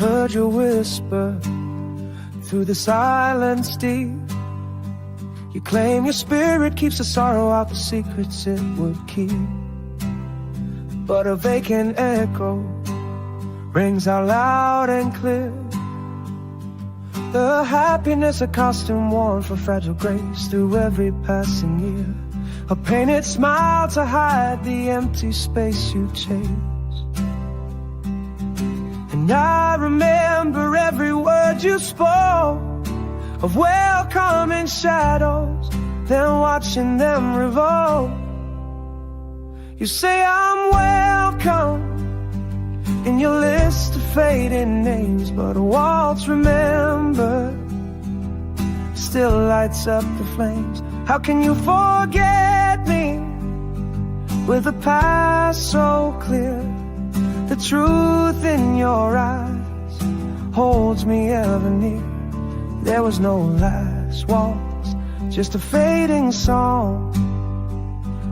heard your whisper through the silence deep. You claim your spirit keeps the sorrow out, the secrets it would keep. But a vacant echo rings out loud and clear. The happiness a costume worn for fragile grace through every passing year. A painted smile to hide the empty space you chase. And I remember every word you spoke of welcoming shadows, then watching them revolve. You say I'm welcome in your list of fading names, but a waltz remembered still lights up the flames. How can you forget me with the past so clear? The truth in your eyes holds me ever near. There was no last waltz, just a fading song.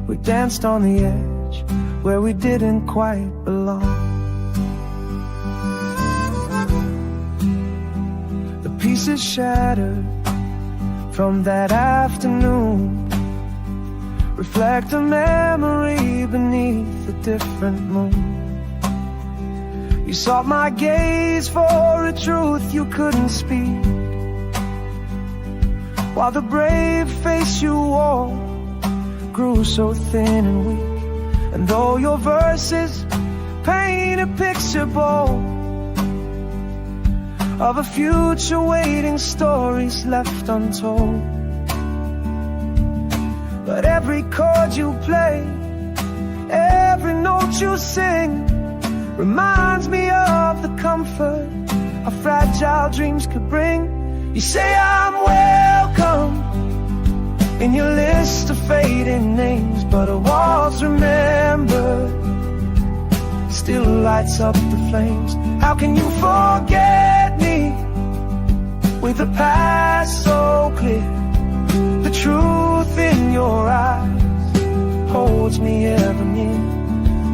We danced on the edge where we didn't quite belong. The pieces shattered from that afternoon reflect a memory beneath a different moon. You sought my gaze for a truth you couldn't speak, while the brave face you wore grew so thin and weak. And though your verses paint a picture bold of a future waiting, stories left untold, but every chord you play, every note you sing reminds me of the comfort our fragile dreams could bring. You say I'm welcome in your list of fading names, but a waltz remembered still lights up the flames. How can you forget me with the past so clear? The truth in your eyes holds me ever near.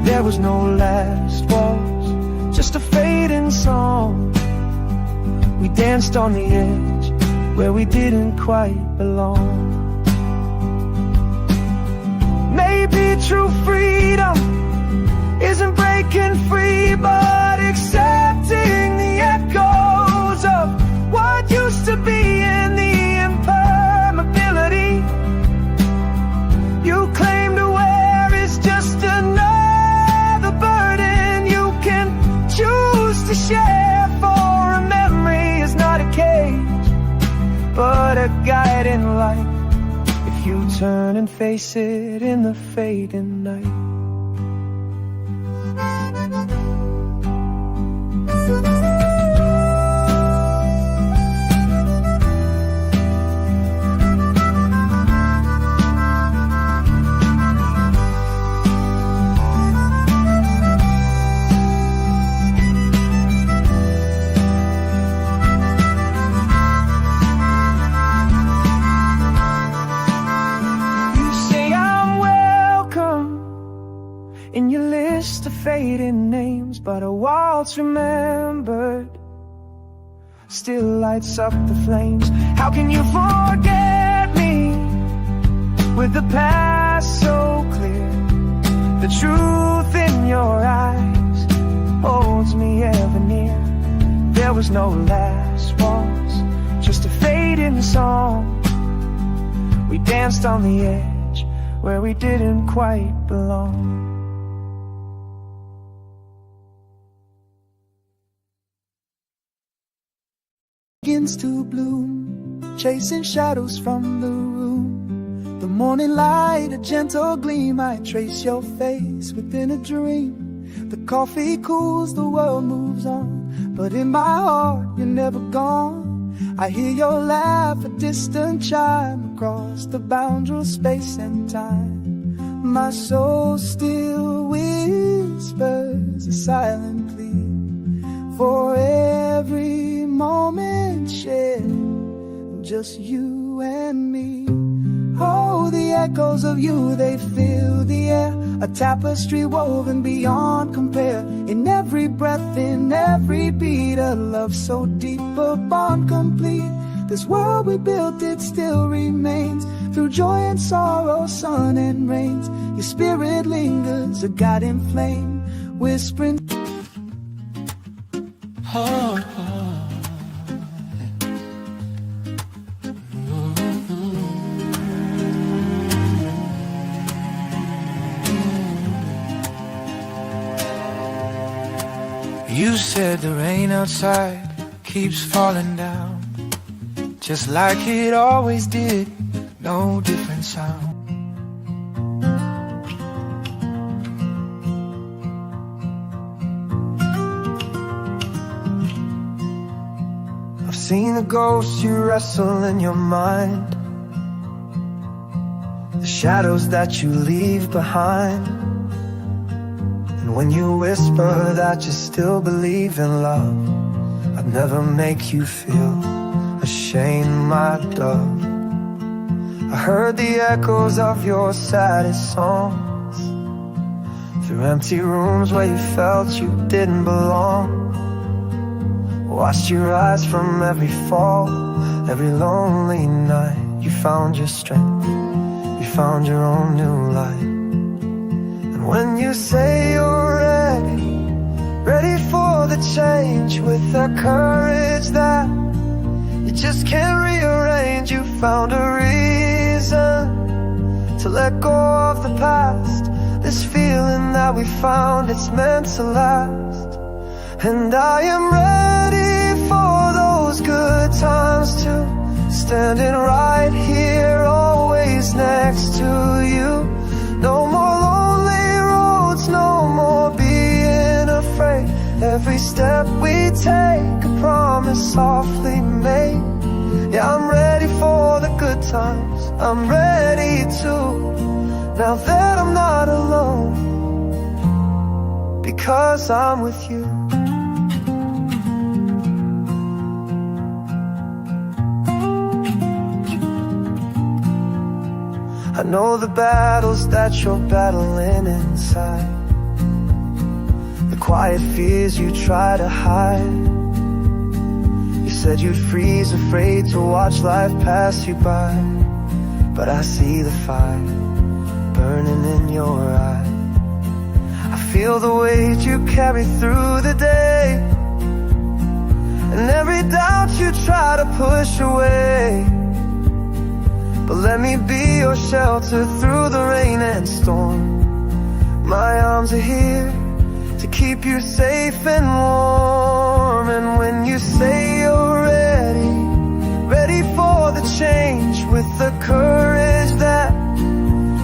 There was no last waltz, just a fading song. We danced on the edge where we didn't quite belong. Maybe true freedom isn't breaking free, but accepting the echoes of what used to be and the impermeability you claim to wear is just another burden you can choose to share. For a memory is not a cage, but a guiding light. If you turn and face it in the fading night. In your list of fading names, but a waltz remembered still lights up the flames. How can you forget me with the past so clear? The truth in your eyes holds me ever near. There was no last waltz, just a fading song. We danced on the edge where we didn't quite belong. Begins to bloom, chasing shadows from the room. The morning light, a gentle gleam, I trace your face within a dream. The coffee cools, the world moves on, but in my heart you're never gone. I hear your laugh, a distant chime across the boundary of space and time. My soul still whispers a silent plea for every moment shared, just you and me. Oh, the echoes of you, they fill the air, a tapestry woven beyond compare. In every breath, in every beat, a love so deep, a bond complete. This world we built, it still remains, through joy and sorrow, sun and rains. Your spirit lingers, a guiding flame, whispering. You said the rain outside keeps falling down, just like it always did, no different sound. I've seen the ghosts you wrestle in your mind, the shadows that you leave behind. And when you whisper that you still believe in love, I'd never make you feel ashamed, my dove. I heard the echoes of your saddest songs, through empty rooms where you felt you didn't belong. Watched your rise from every fall, every lonely night. You found your strength, you found your own new light. And when you say you're ready, ready for the change, with a courage that you just can't rearrange, you found a reason to let go of the past. This feeling that we found, it's meant to last. And I am ready for those good times too, standing right here, always next to you. No more lonely roads, no more being afraid. Every step we take, a promise softly made. Yeah, I'm ready for the good times, I'm ready to, now that I'm not alone, because I'm with you. I know the battles that you're battling inside, the quiet fears you try to hide. You said you'd freeze, afraid to watch life pass you by, but I see the fire burning in your eye. I feel the weight you carry through the day, and every doubt you try to push away. But let me be your shelter through the rain and storm. My arms are here to keep you safe and warm. And when you say you're ready, ready for the change, with the courage that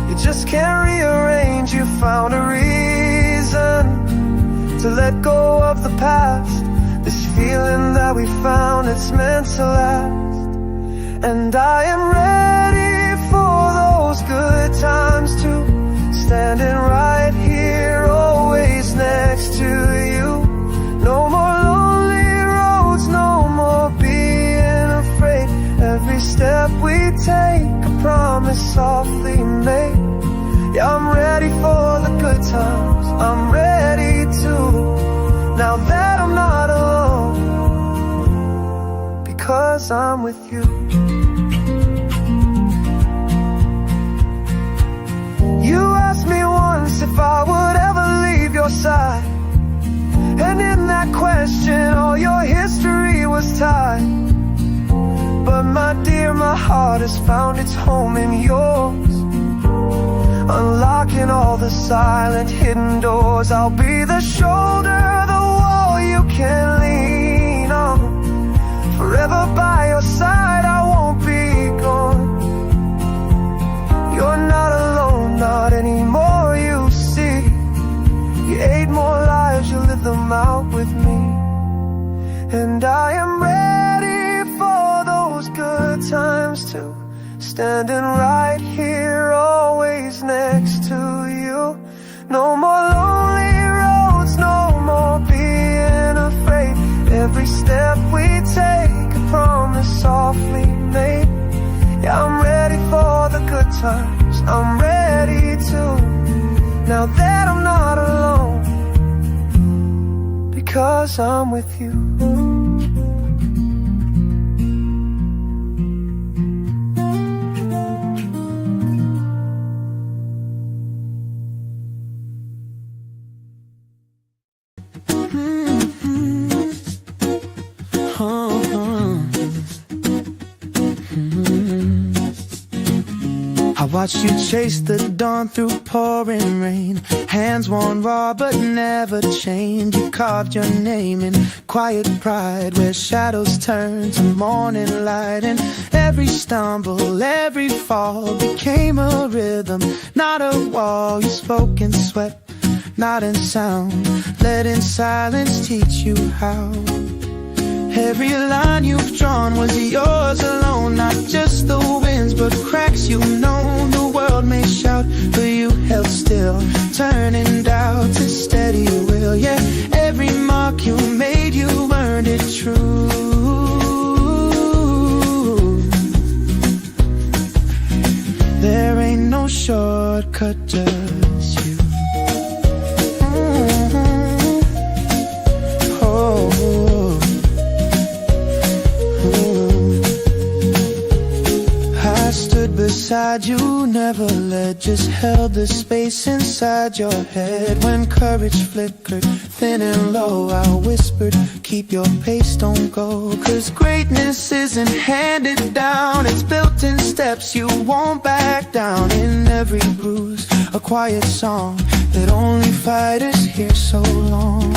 you just can't rearrange, you found a reason to let go of the past. This feeling that we found, it's meant to last. And I am ready for those good times too, standing right here, always next to you. No more lonely roads, no more being afraid. Every step we take, a promise softly made. Yeah, I'm ready for the good times, I'm ready to, now that I'm not alone, because I'm with you. You asked me once if I would ever leave your side, and in that question all your history was tied. But my dear, my heart has found its home in yours, unlocking all the silent hidden doors. I'll be the shoulder, the wall you can lean on, forever by your side, I won't be gone. You're not alone, not anymore, you see. You ate more lives, you live them out with me. And I am ready for those good times too, standing right here, always next to you. No more lonely roads, no more being afraid. Every step we take, a promise softly made. Yeah, I'm ready for the good times, I'm ready to, now that I'm not alone, because I'm with you. I watched you chase the dawn through pouring rain. Hands worn raw but never chained. You carved your name in quiet pride, where shadows turn to morning light. And every stumble, every fall became a rhythm, not a wall. You spoke in sweat, not in sound. Let in silence teach you how. Every line you've drawn was yours alone, not just the winds but cracks you've known. The world may shout, but you held still, turning doubt to steady will. Yeah, every mark you made, you earned it true. There ain't no shortcut, just you. Beside you, never led, just held the space inside your head. When courage flickered thin and low, I whispered, keep your pace, don't go. Cause greatness isn't handed down, it's built in steps, you won't back down. In every bruise, a quiet song that only fighters hear so long.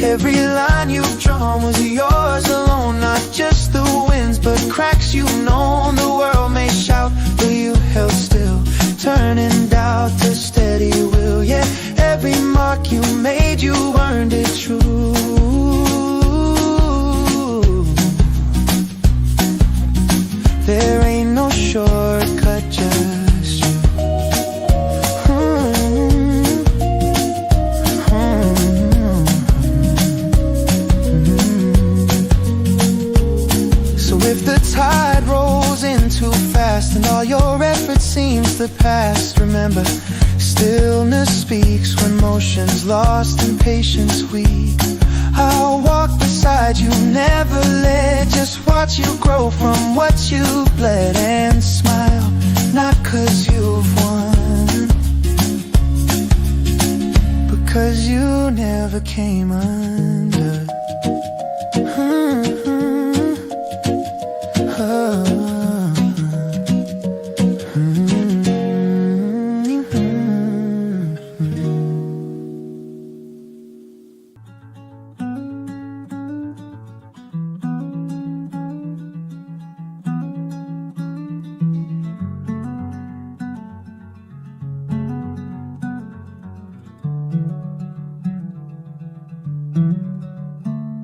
Every line you've drawn was yours alone, not just the winds but cracks you've known. The world may shout, but you held still, turning doubt to steady will. Yeah, every mark you made, you earned it true. There ain't no shortcut, just you. If the tide rolls in too fast and all your effort seems to pass, remember, stillness speaks when motion's lost and patience weak. I'll walk beside you, never let, just watch you grow from what you've bled. And smile, not cause you've won, because you never came under.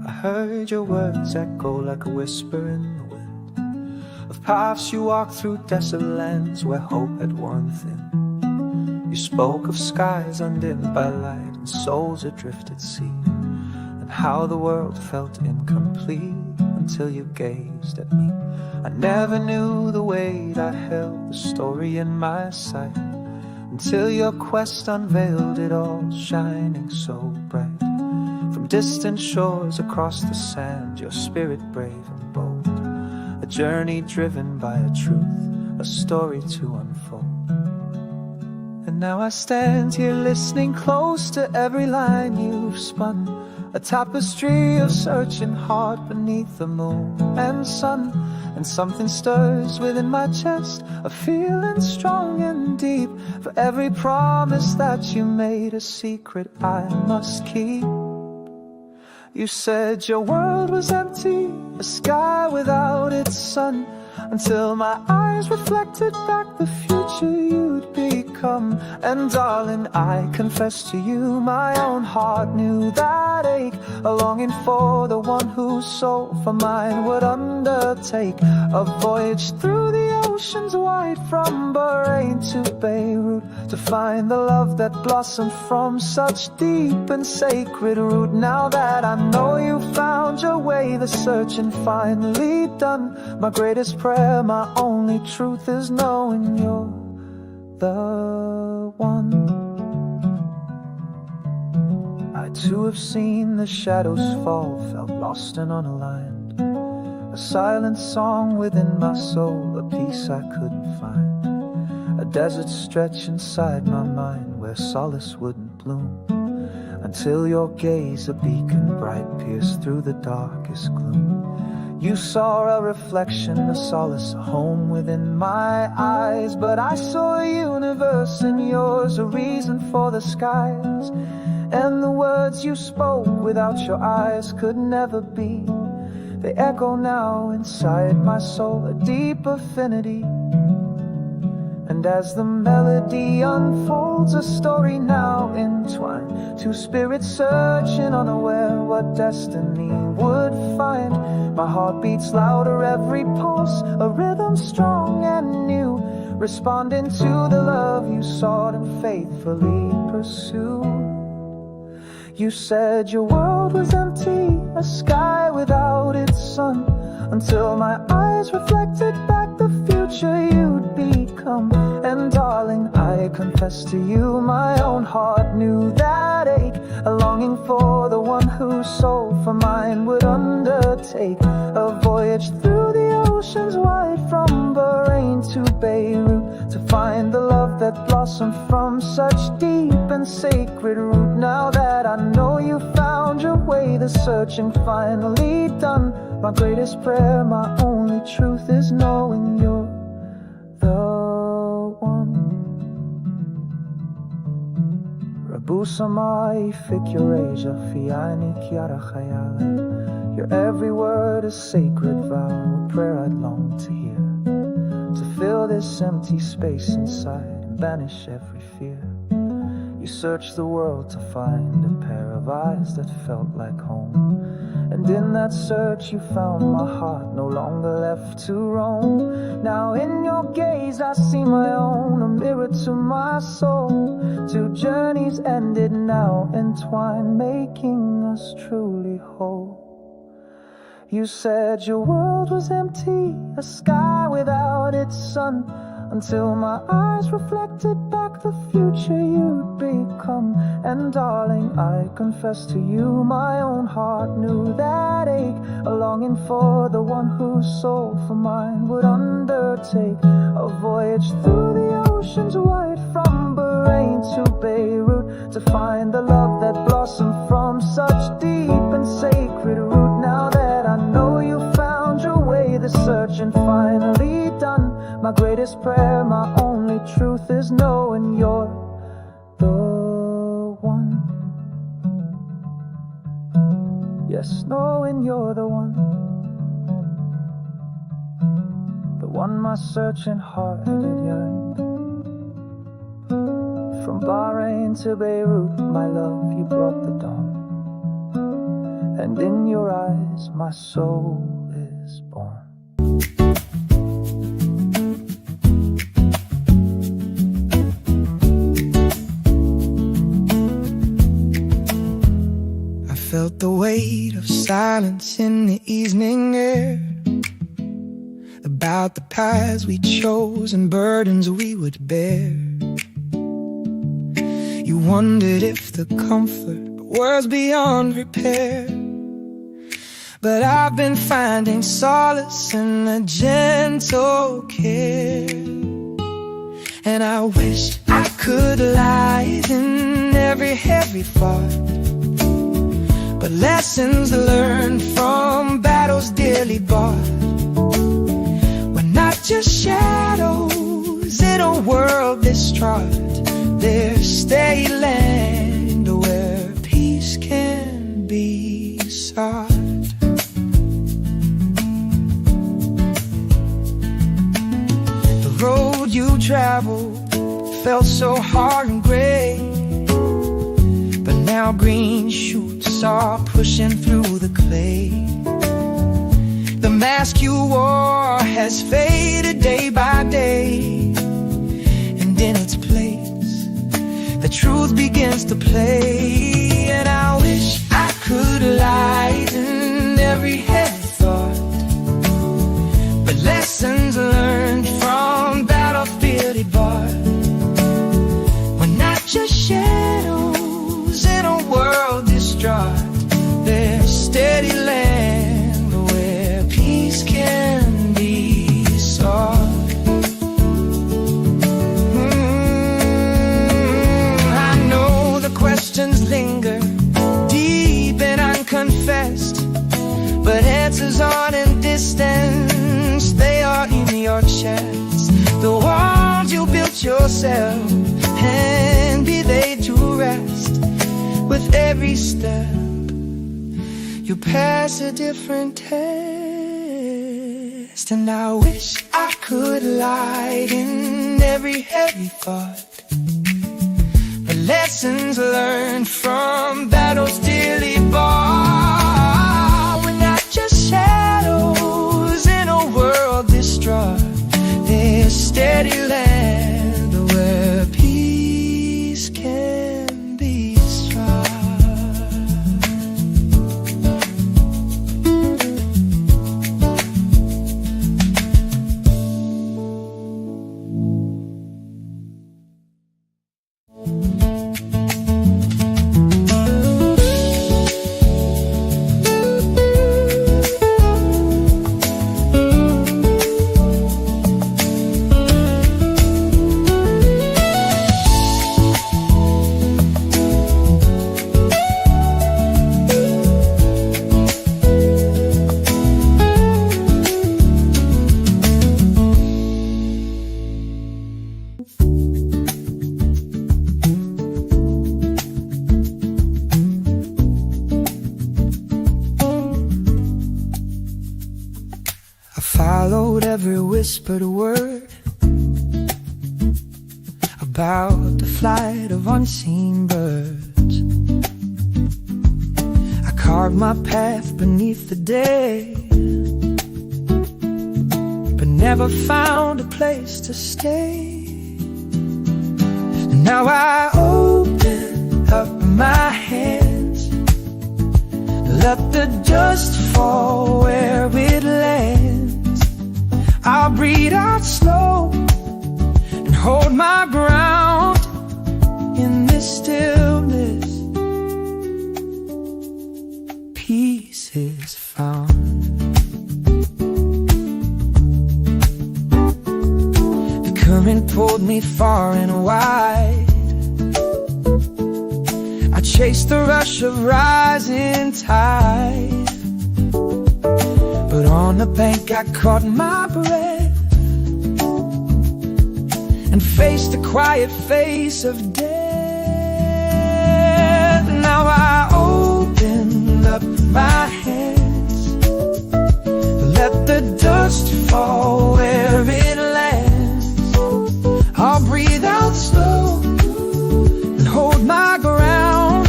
I heard your words echo like a whisper in the wind, of paths you walked through, desolate lands where hope had worn thin. You spoke of skies undimmed by light and souls adrift at sea, and how the world felt incomplete until you gazed at me. I never knew the weight I held, the story in my sight, until your quest unveiled it all, shining so bright. From distant shores across the sand, your spirit brave and bold, a journey driven by a truth, a story to unfold. And now I stand here listening close to every line you've spun, a tapestry of searching heart beneath the moon and sun. And something stirs within my chest, a feeling strong and deep, for every promise that you made, a secret I must keep. You said your world was empty, a sky without its sun, until my eyes reflected back the future you'd become. And darling, I confess to you, my own heart knew that ache, a longing for the one whose soul for mine would undertake a voyage through the oceans wide, from Bahrain to Beirut, to find the love that blossomed from such deep and sacred root. Now that I know you found your way, the searching finally done, my greatest prayer, my only truth is knowing you're the one. I to have seen the shadows fall, felt lost and unaligned. A silent song within my soul, a peace I couldn't find. A desert stretch inside my mind where solace wouldn't bloom, until your gaze, a beacon bright, pierced through the darkest gloom. You saw a reflection, a solace, a home within my eyes. But I saw a universe in yours, a reason for the skies. And the words you spoke without your eyes could never be. They echo now inside my soul, a deep affinity. And as the melody unfolds, a story now entwined, two spirits searching, unaware what destiny would find. My heart beats louder every pulse, a rhythm strong and new, responding to the love you sought and faithfully pursued. You said your world was empty, a sky without its sun, until my eyes reflected back the future you'd become. And darling, I confess to you, my own heart knew that ache, a longing for the one whose soul for mine would undertake a voyage through the oceans wide, from Bahrain to Beirut, to find the love that blossomed from such deep and sacred root. Now that I know you found your way, the searching finally done, my greatest prayer, my only truth is knowing you're the one. Rabu samai fikyoreja fiani kiara khayale. Your every word is sacred vow, a prayer I'd long to hear, to fill this empty space inside and banish every fear. You searched the world to find a pair of eyes that felt like home, and in that search you found my heart, no longer left to roam. Now in your gaze I see my own, a mirror to my soul. Two journeys ended, now entwined, making us truly whole. You said your world was empty, a sky without its sun, until my eyes reflected back the future you'd become. And darling, I confess to you, my own heart knew that ache, a longing for the one whose soul for mine would undertake a voyage through the oceans wide, from Bahrain to Beirut, to find the love that blossomed from such deep and sacred root. Now that I know you found your way, the searching finally done, my greatest prayer, my only truth is knowing you're the one. Yes, knowing you're the one. The one my searching heart had yearned. From Bahrain to Beirut, my love, you brought the dawn. And in your eyes, my soul is born. Felt the weight of silence in the evening air, about the paths we chose and burdens we would bear. You wondered if the comfort was beyond repair, but I've been finding solace in a gentle care. And I wish I could lighten every heavy thought, but lessons learned from battles dearly bought, we're not just shadows in a world distraught. There's steady land where peace can be sought. The road you traveled felt so hard and gray, but now green shoots are pushing through the clay. The mask you wore has faded day by day, and in its place the truth begins to play. And I wish I could lighten every heavy thought, but lessons learned from battlefield bought, we're not just shadows in a world this yourself and be laid to rest. With every step you pass a different test. And I wish I could lighten every heavy thought, the lessons learned from battles dearly bought. We're not just shadows in a world distraught. There's steady land where peace can be strong. Followed every whispered word about the flight of unseen birds. I carved my path beneath the day, but never found a place to stay. And now I open up my hands, let the dust fall where it lands. I'll breathe out slow and hold my ground in this stillness. Peace is found. The current pulled me far and wide. I chased the rush of rising tide, but on the bank I caught my breath and faced the quiet face of death. Now I open up my hands, let the dust fall where it lands. I'll breathe out slow and hold my ground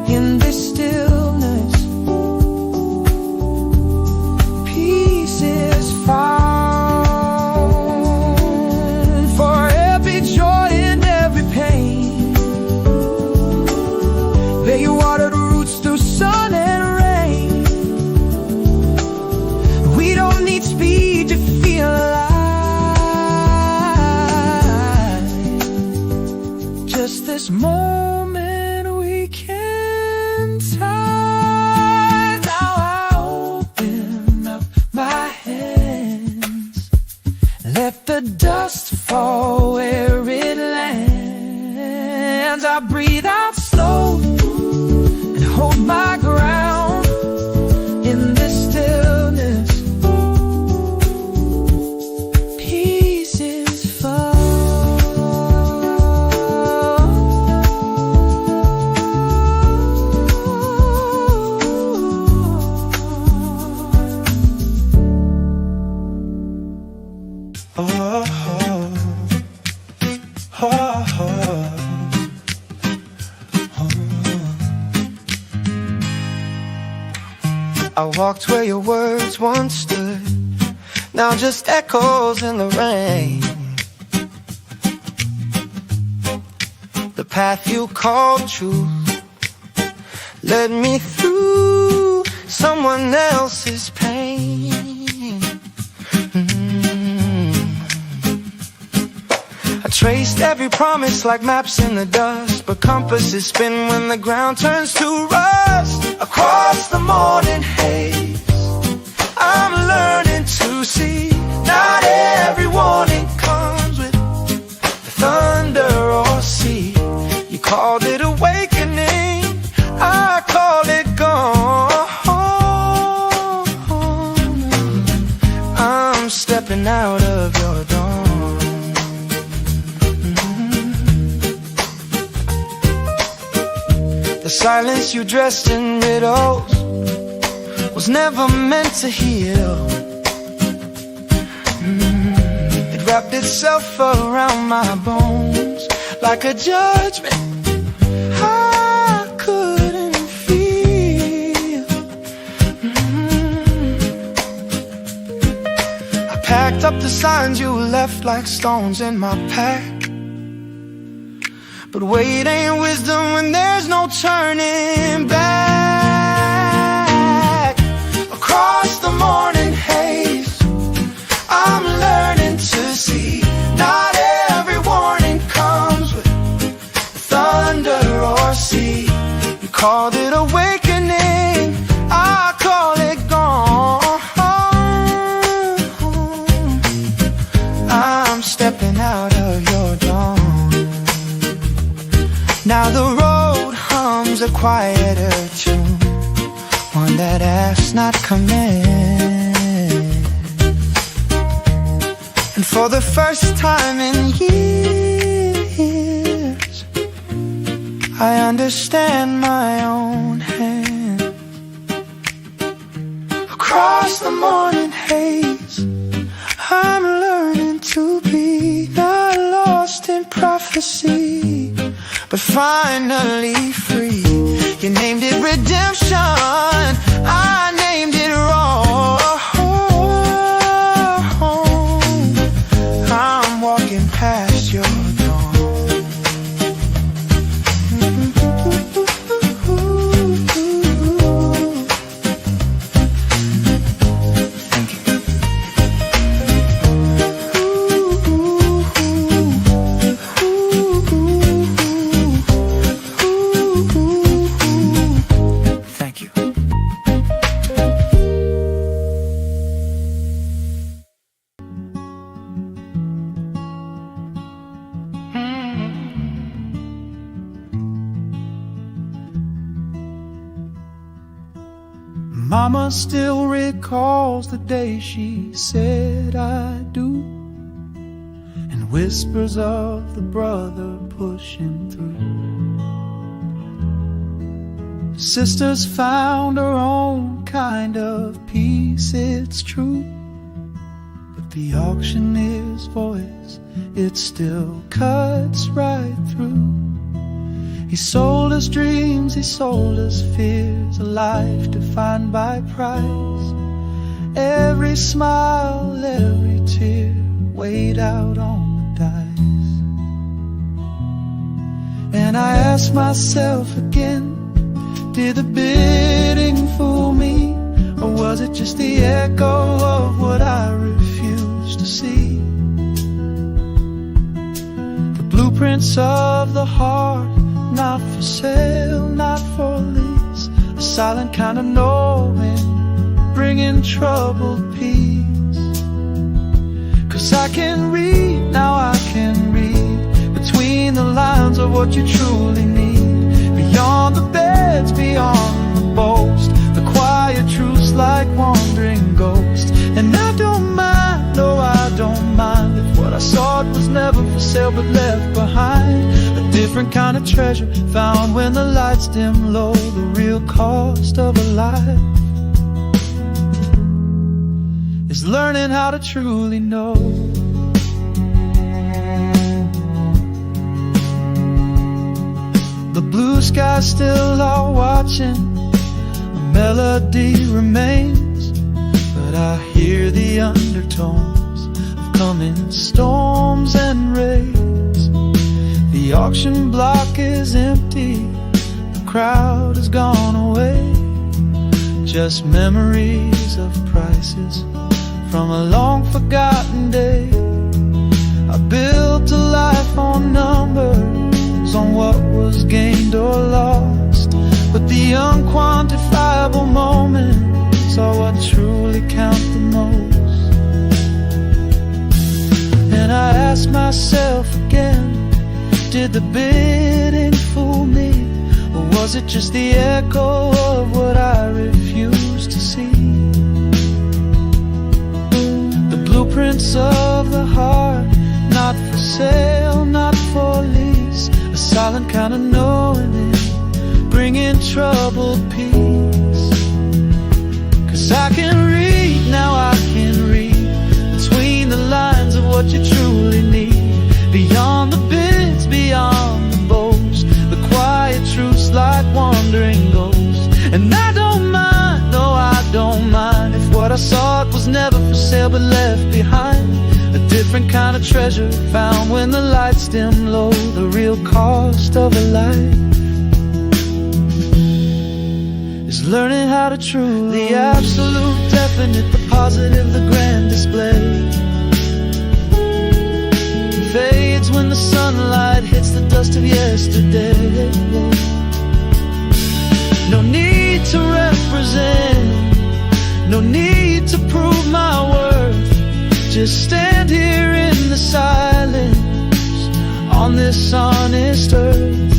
in this stillness. Peace is found for every joy and every pain. Lay you water the roots through sun and rain. We don't need speed to feel alive. Just this moment we can tie. Now I open up my hands, let the dust fall where it lands. I breathe out slow and hold my ground in this stillness. Peace is found. I walked where your words once stood, now just echoes in the rain. The path you called true led me through someone else's pain. I traced every promise like maps in the dust, but compasses spin when the ground turns to rust. Across the morning haze, I'm learning to see not every warning comes with the thunder or sea. You called it awakening, I call it gone. I'm stepping out of your dawn. The silence you dressed in riddles was never meant to heal. It wrapped itself around my bones like a judgment I couldn't feel. I packed up the signs you left like stones in my pack. But weight ain't wisdom when there's no turning back. Across the morning haze, I'm learning to see. Not every warning comes with thunder or sea. You called it awakening, I call it gone. I'm stepping out of your dawn. Now the road hums a quieter tune, one that asks not command. And for the first time in years, I understand my own hand. Across the morning haze, I'm learning to be not lost in prophecy, but finally free. You named it redemption, I named it wrong. I'm walking past your door. Thank you. Thank you. Mama still recalls the day she said I do, and whispers of the brother pushing through. Sister's found her own kind of peace, it's true, but the auctioneer's voice, it still cuts right through. He sold us dreams, he sold us fears, a life defined by price. Every smile, every tear, weighed out on the dice. And I ask myself again, did the bidding fool me? Or was it just the echo of what I refused to see? The blueprints of the heart, not for sale, not for lease. A silent kind of knowing, bringing troubled peace. 'Cause I can read, now I can read between the lines of what you truly need. Beyond the beds, beyond the boast, the quiet truths like wandering ghosts. And I don't mind, no I don't mind, if what I sought was never for sale but left behind. A different kind of treasure found when the lights dim low, the real cost of a life is learning how to truly know. The blue skies still are watching, a melody remains, but I hear the undertones of coming storms and rains. The auction block is empty, the crowd has gone away. Just memories of prices from a long forgotten day. I built a life on numbers, on what was gained or lost, but the unquantifiable moments are what truly count the most. And I ask myself again, did the bidding fool me? Or was it just the echo of what I refused to see? The blueprints of the heart, not for sale, not for lease. A silent kind of knowing it, bringing in troubled peace. 'Cause I can read, now I can read between the lines of what you truly need. Beyond the bits, beyond the boast, the quiet truths like wandering ghosts. And I don't mind, no I don't mind, if what I sought was never for sale but left behind. A different kind of treasure found when the lights dim low. The real cost of a life is learning how to truly. The absolute, definite, the positive, the grand display fades when the sunlight hits the dust of yesterday. No need to represent, no need to prove my worth. Just stand here in the silence on this honest earth.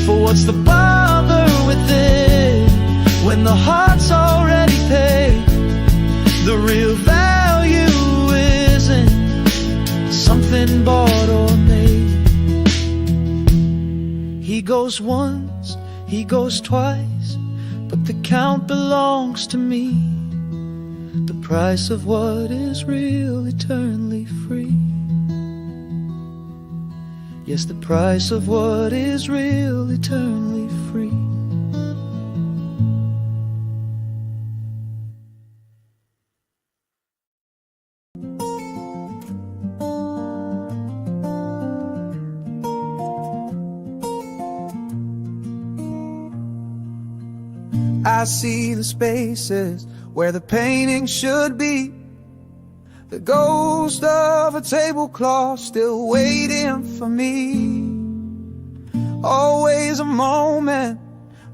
For what's the bother within when the heart's already paid? The real value isn't something bought or made. He goes once, he goes twice, but the count belongs to me. The price of what is real, eternally free. Yes, the price of what is real, eternally free. I see the spaces where the painting should be. The ghost of a tablecloth still waiting for me. Always a moment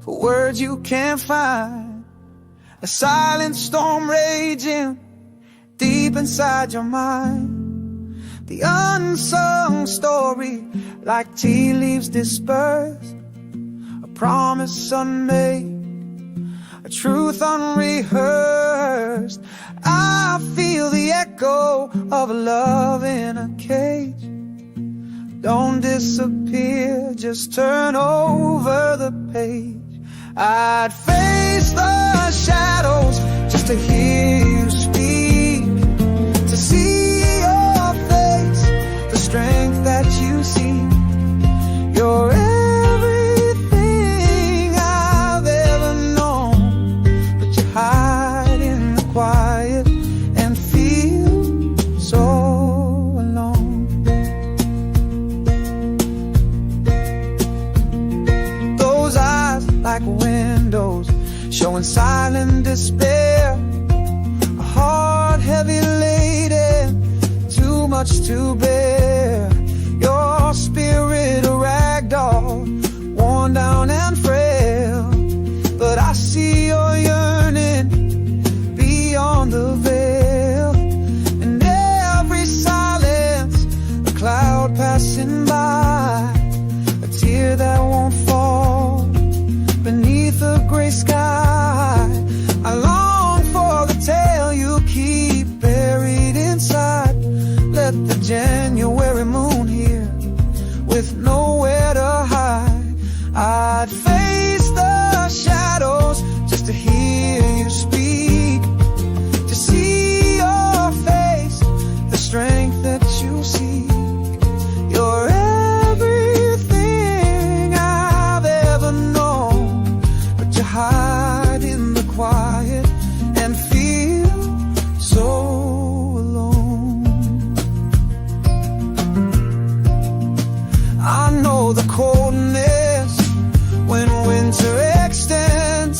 for words you can't find. A silent storm raging deep inside your mind. The unsung story like tea leaves dispersed. A promise unmade, a truth unrehearsed. I feel the echo of a love in a cage. Don't disappear, just turn over the page. I'd face the shadows just to hear you speak, to see your face, the strength that you see. You're everything I've ever known, but you hide in the quiet and feel so alone. Those eyes like windows showing silent despair. A heart heavy laden, too much to bear. Your spirit a ragdoll, worn down and frail. But I see your yearning beyond the veil. In every silence, a cloud passing by, a tear that won't fall beneath a gray sky. I long for the tale you keep buried inside. Let the January moon here with nowhere to hide. I'd face the shadows just to hear you speak, to see your face, the strength that you see. You're everything I've ever known, but you hide in the quiet and feel so alone. I know the coldness when winter extends,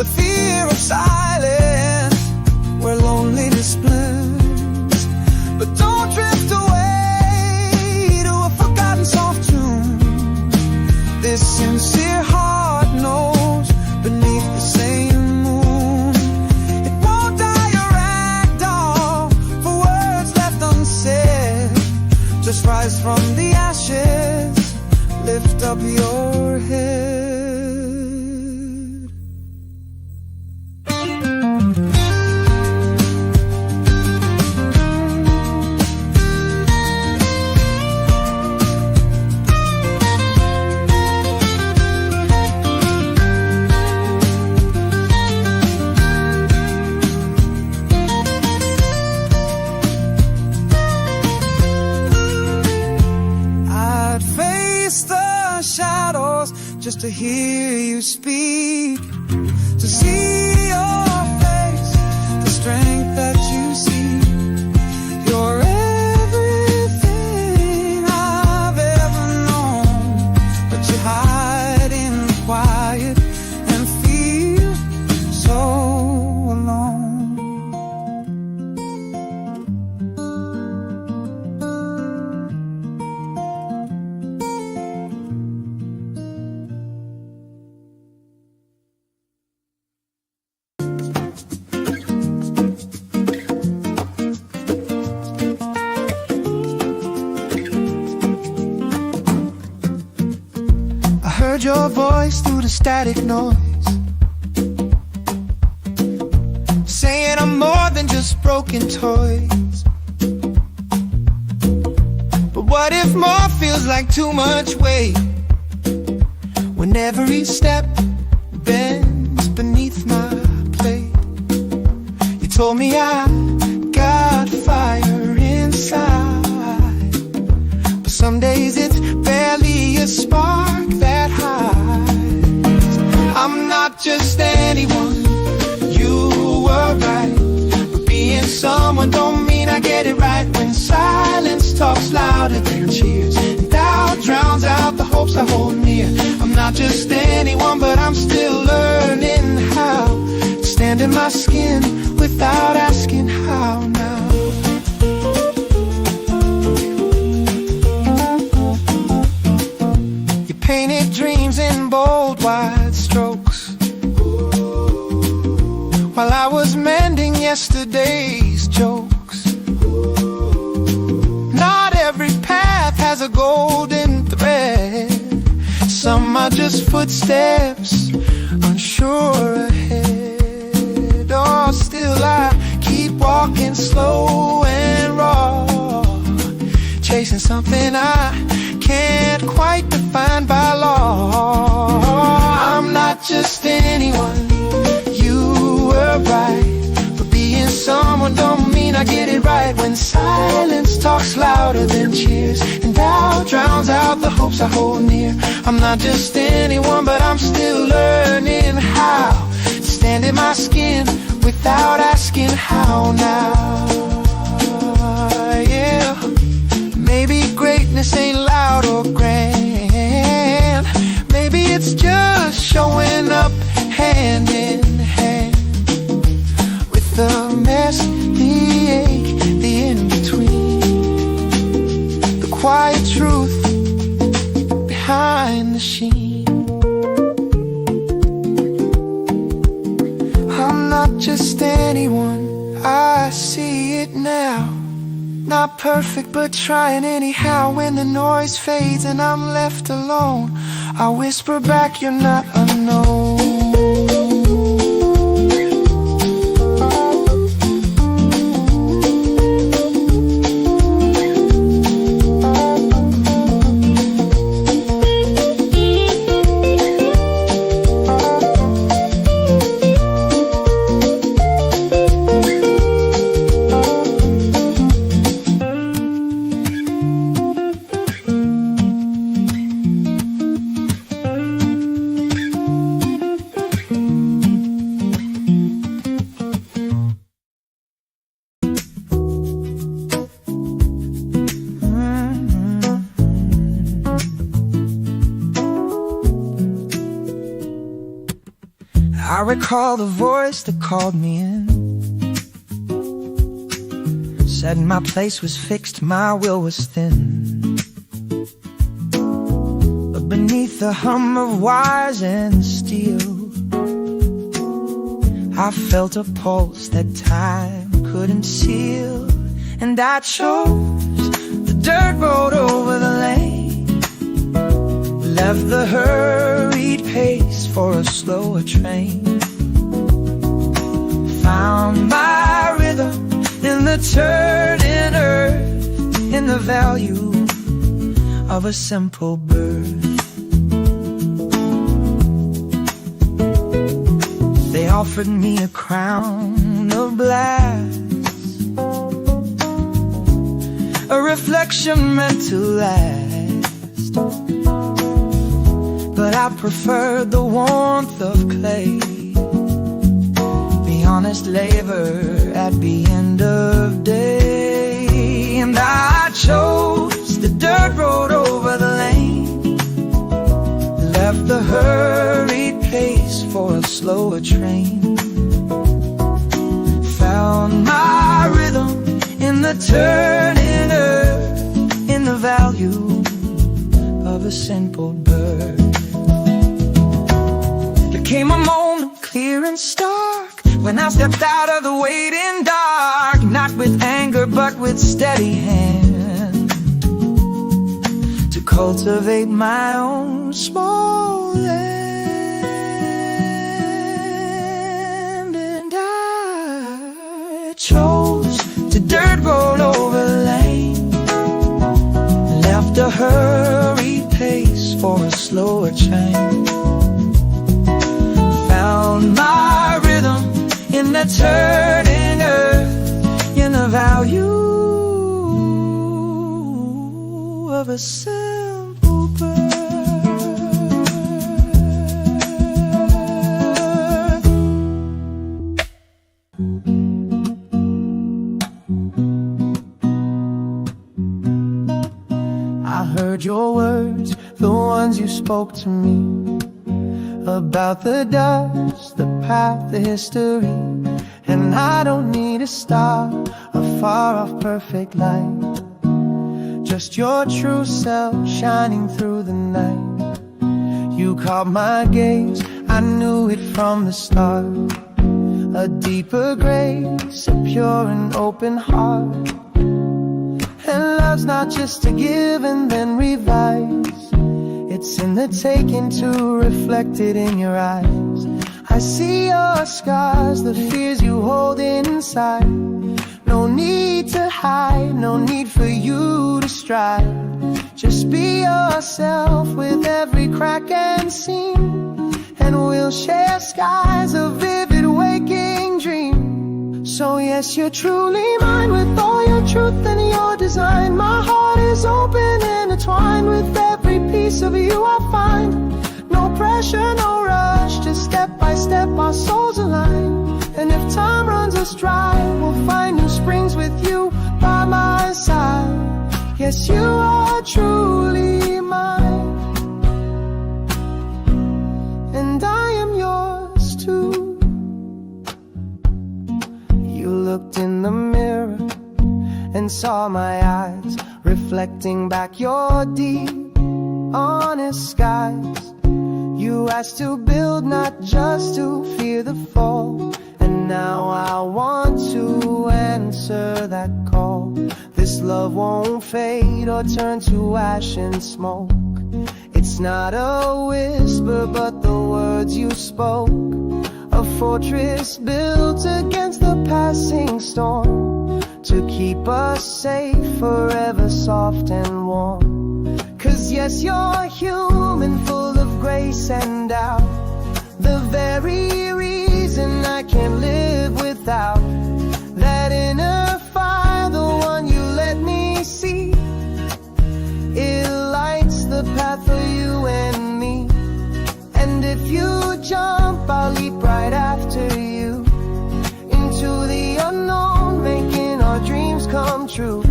the fear of silence where loneliness blends. But don't drift away to a forgotten soft tune. This sincere heart knows beneath the same moon, it won't die a ragdoll for words left unsaid. Just rise from the ashes, lift up your head. just to hear you speak, to see your face, the strength that you see. You're everything I've ever known, but you hide in the quiet and feel so alone. Heard your voice through the static noise, saying I'm more than just broken toys. But what if more feels like too much weight, when every step bends beneath my plate? You told me I got fire inside, but some days it's barely a spark that hides. I'm not just anyone, you were right, but being someone don't mean I get it right. When silence talks louder than cheers, and doubt drowns out the hopes I hold near. I'm not just anyone, but I'm still learning how to stand in my skin without asking how now. Painted dreams in bold, wide strokes, while I was mending yesterday's jokes. Not every path has a golden thread. Some are just footsteps, unsure ahead. Oh, still I keep walking slow and raw, chasing something I can't quite define by law. I'm not just anyone, you were right, but being someone don't mean I get it right. When silence talks louder than cheers, and doubt drowns out the hopes I hold near. I'm not just anyone, but I'm still learning how to stand in my skin without asking how now. Yeah, maybe greatness ain't loud or grand, maybe it's just showing up hand in hand, with the mess, the ache, the in-between, the quiet truth behind the sheen. I'm not just anyone, I see it now. Not perfect, but trying anyhow. When the noise fades and I'm left alone, I whisper back, you're not unknown. I recall the voice that called me in, said my place was fixed, my will was thin. But beneath the hum of wires and steel, I felt a pulse that time couldn't seal. And I chose the dirt road over the lane, left the hurried pace for a slower train. Found my rhythm in the turning earth, in the value of a simple birth. They offered me a crown of blast, a reflection meant to last. But I prefer the warmth of clay, the honest labor at the end of day. And I chose the dirt road over the lane, left the hurried pace for a slower train, found my rhythm in the turning earth, in the value of a simple bird. There came a moment clear and stark when I stepped out of the waiting dark, not with anger but with steady hand, to cultivate my own small land. And I chose to dirt road over lane, left a hurried pace for a slower train, found my rhythm in the turning earth, in the value of a simple bird. I heard your words, the ones you spoke to me, about the dust, the path, the history. And I don't need a star, a far-off perfect light, just your true self shining through the night. You caught my gaze, I knew it from the start, a deeper grace, a pure and open heart. And love's not just to give and then revise, it's in the taking to reflect it in your eyes. I see your scars, the fears you hold inside. No need to hide, no need for you to strive. Just be yourself with every crack and seam, and we'll share skies, a vivid waking dream. So yes, you're truly mine with all your truth and your design. My heart is open and entwined with every piece of you I find. No pressure, no rush, just step by step our souls align. And if time runs us dry, we'll find new springs with you by my side. Yes, you are truly mine, and I am yours too. You looked in the mirror and saw my eyes, reflecting back your deep, honest skies. You asked to build, not just to fear the fall. And now I want to answer that call. This love won't fade or turn to ash and smoke. It's not a whisper, but the words you spoke, a fortress built against the passing storm, to keep us safe, forever soft and warm. 'Cause yes, you're human, full of grace and doubt, the very reason I can't live without. That inner fire, the one you let me see, it lights the path for you and me. And if you jump, I'll leap right after you, into the unknown, making our dreams come true.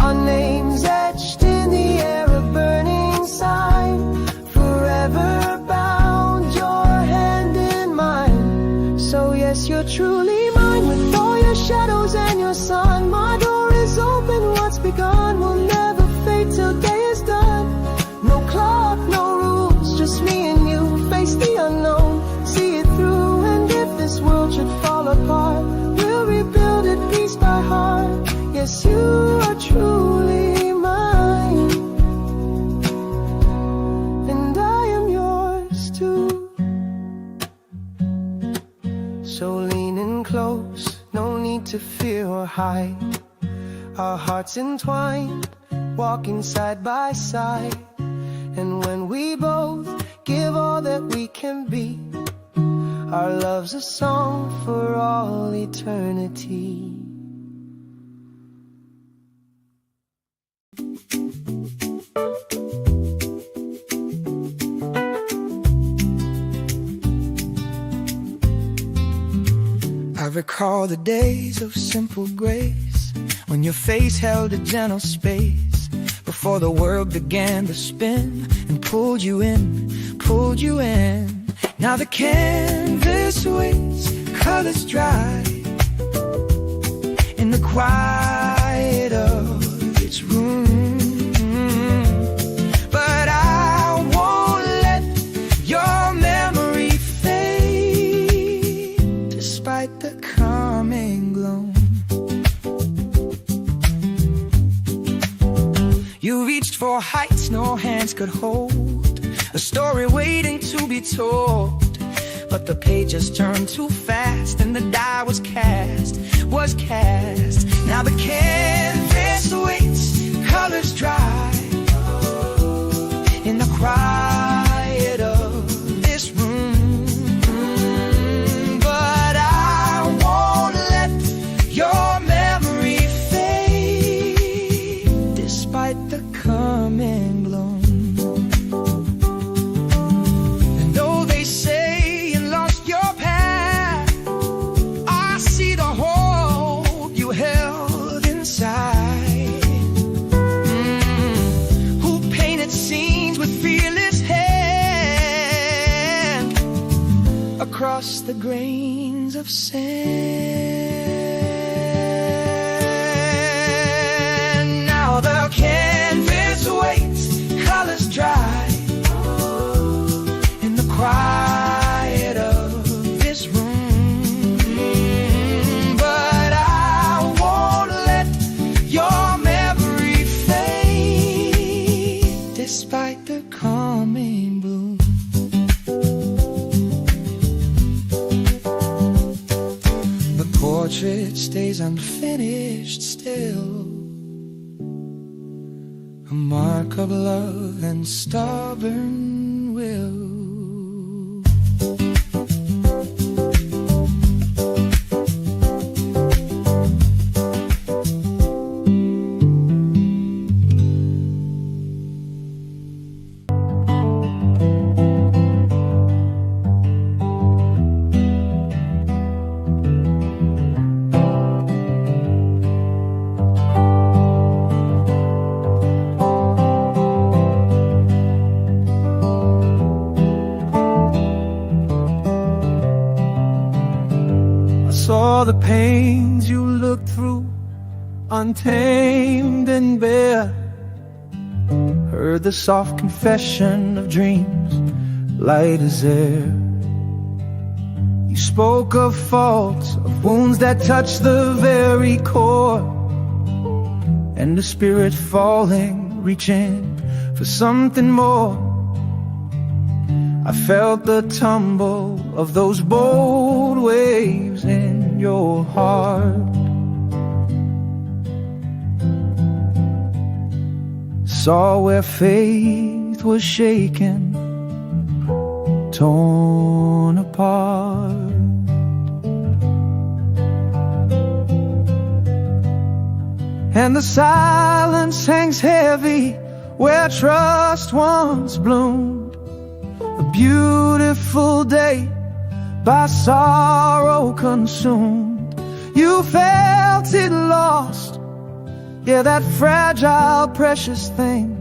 Our names etched in the air, a burning sign, forever bound, your hand in mine. So yes, you're truly mine, with all your shadows and your sun. My door is open, what's begun will never fade till day is done. No clock, no rules, just me and you, face the unknown, see it through. And if this world should fall apart, we'll rebuild it piece by heart. Yes, you are truly mine, and I am yours too. So lean in close, no need to fear or hide. Our hearts entwined, walking side by side. And when we both give all that we can be, our love's a song for all eternity. recall the days of simple grace, when your face held a gentle space, before the world began to spin and pulled you in, pulled you in. Now the canvas waits, colors dry, in the quiet of its room. But I won't let your memory fade, despite the coming gloom. You reached for heights no hands could hold, a story waiting to be told. But the pages turned too fast and the die was cast, was cast. Now the canvas waits, colors dry, in the quiet of this room. But I won't let your memory fade, despite the coming gloom. And though they say you lost your path, I see the hope you held inside. Who painted scenes with fearless hand across the grains of sand. Now the canvas waits, colors dry, in the quiet of this room. But I won't let your memory fade, despite the coming bloom. The portrait stays unfinished still, a mark of love and stubborn will. Saw the pains you looked through, untamed and bare. Heard the soft confession of dreams, light as air. You spoke of faults, of wounds that touched the very core, and the spirit falling, reaching for something more. I felt the tumble of those bold waves in your heart. Saw where faith was shaken, torn apart. And the silence hangs heavy where trust once bloomed. A beautiful day by sorrow consumed. You felt it lost, yeah, that fragile, precious thing.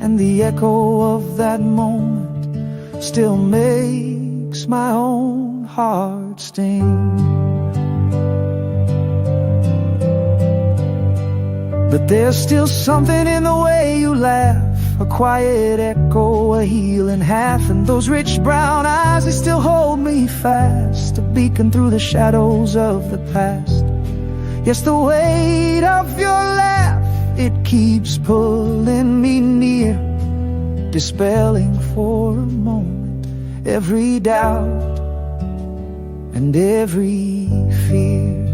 And the echo of that moment still makes my own heart sting. But there's still something in the way you laugh, a quiet echo, a healing half. And those rich brown eyes, they still hold me fast, a beacon through the shadows of the past. Yes, the weight of your laugh, it keeps pulling me near, dispelling for a moment every doubt and every fear.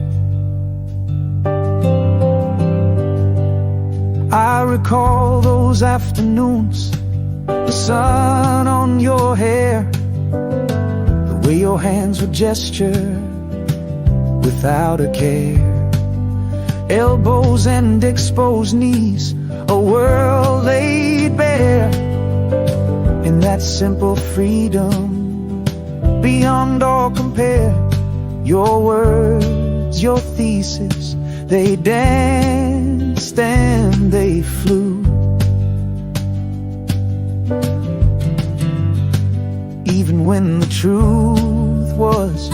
I recall those afternoons, the sun on your hair, the way your hands would gesture without a care. Elbows and exposed knees, a world laid bare. In that simple freedom, beyond all compare, Your words, your thesis, they danced and they flew. Even when the truth was,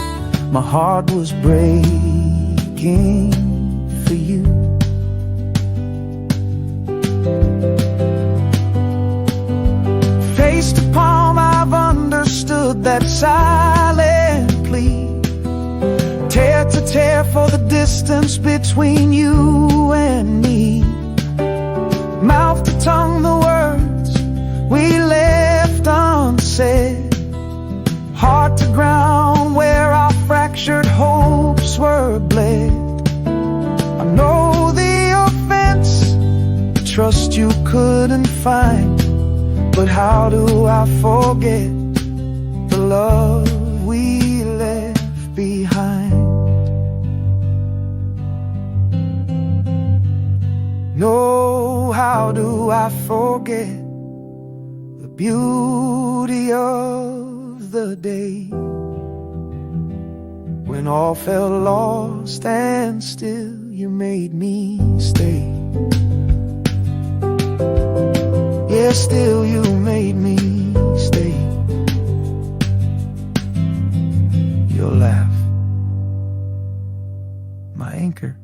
my heart was breaking for you. Face to palm, I've understood that silent plea. Tear to tear for the distance between you and me. Mouth to tongue, the words we left unsaid. Heart to ground where our fractured hopes were bled. I know the offense, trust you couldn't find, but how do I forget the love we left behind? No, how do I forget the beauty of the day when all felt lost and still you made me stay? Yeah, still you made me stay. Your laugh, my anchor.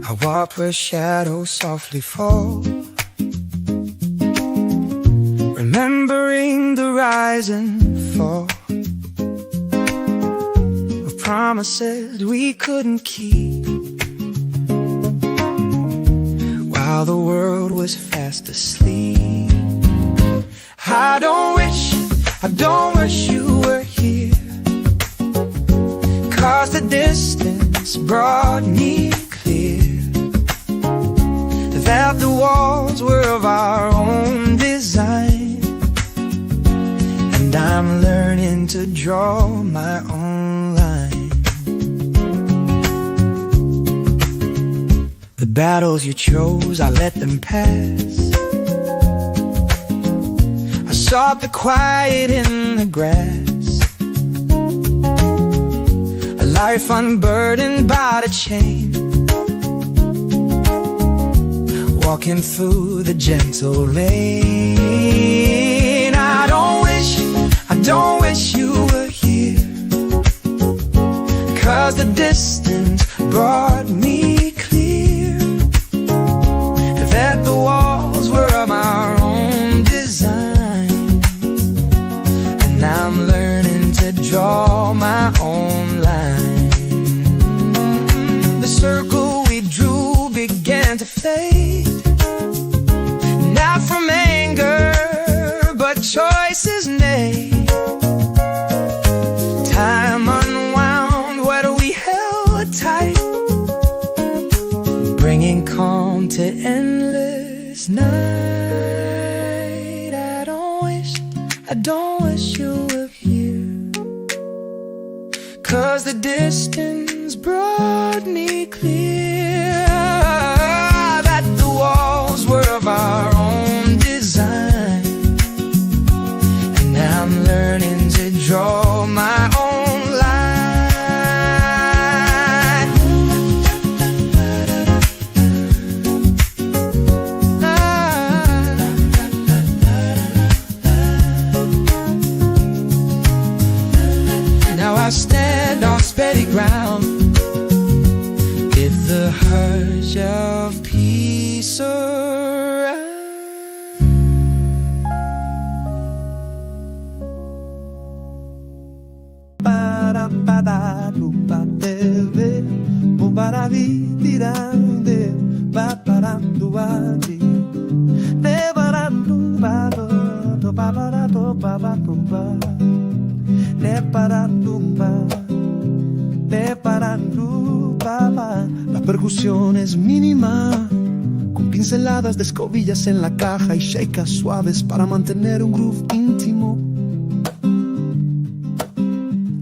I walk where shadows softly fall, remembering the rise and fall of promises we couldn't keep, while the world was fast asleep. I don't wish you were here, 'cause the distance brought me clear that the walls were of our own design, and I'm learning to draw my own line. The battles you chose, I let them pass. I sought the quiet in the grass, a life unburdened by the chain, walking through the gentle rain. I don't wish you were here, 'cause the distance brought me clear that the walls were of our own design, and I'm learning to draw my own line. The circle we drew began to fade, not from anger, but choices made. Time unwound what we held tight, bringing calm to endless night. I don't wish you were here, 'cause the distance brought me clear that the walls were of our own design, and I'm learning to draw my own line. Now I stand on steady ground, if the hush of peace around. La percusión es mínima, con pinceladas de escobillas en la caja y shakers suaves para mantener un groove íntimo.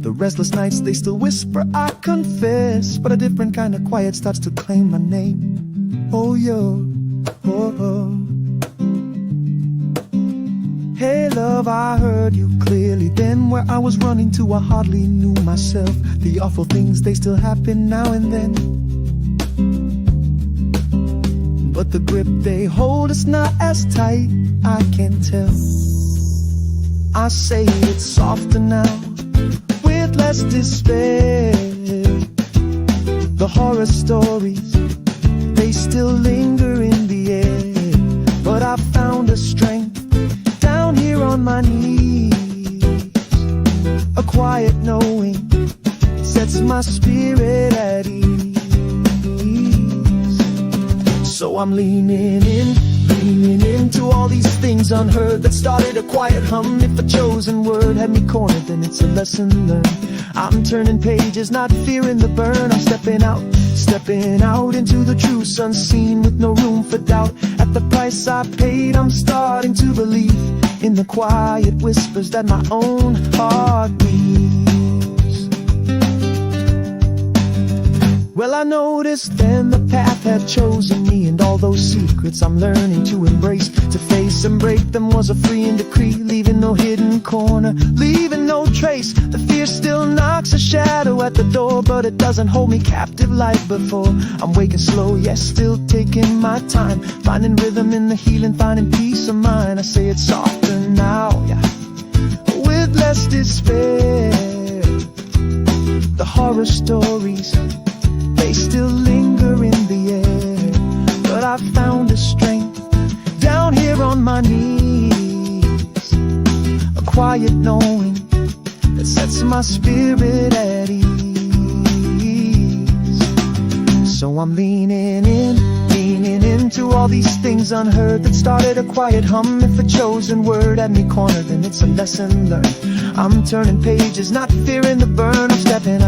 The restless nights, they still whisper, I confess, but a different kind of quiet starts to claim my name. Oh, yo, oh, oh. Hey love, I heard you clearly then. Where I was running to, I hardly knew myself. The awful things, they still happen now and then. But the grip they hold is not as tight, I can tell. I say it's softer now, with less despair. The horror stories, they still linger in the air. But I found a strength down here on my knees. A quiet knowing sets my spirit at ease. So I'm leaning into all these things unheard that started a quiet hum. If a chosen word had me cornered, then it's a lesson learned. I'm turning pages, not fearing the burn. I'm stepping out into the truths unseen, with no room for doubt. At the price I paid, I'm starting to believe in the quiet whispers that my own heart weaves. Well, I noticed then the path had chosen me, and all those secrets I'm learning to embrace. To face and break them was a freeing decree, leaving no hidden corner, leaving no trace. The fear still knocks a shadow at the door, but it doesn't hold me captive like before. I'm waking slow, yes, still taking my time, finding rhythm in the healing, finding peace of mind. I say it's softer now, yeah, with less despair. The horror stories, they still linger in the air. But I found a strength down here on my knees. A quiet knowing that sets my spirit at ease. So I'm leaning into all these things unheard that started a quiet hum. If a chosen word had me cornered, then it's a lesson learned. I'm turning pages, not fearing the burn. I'm stepping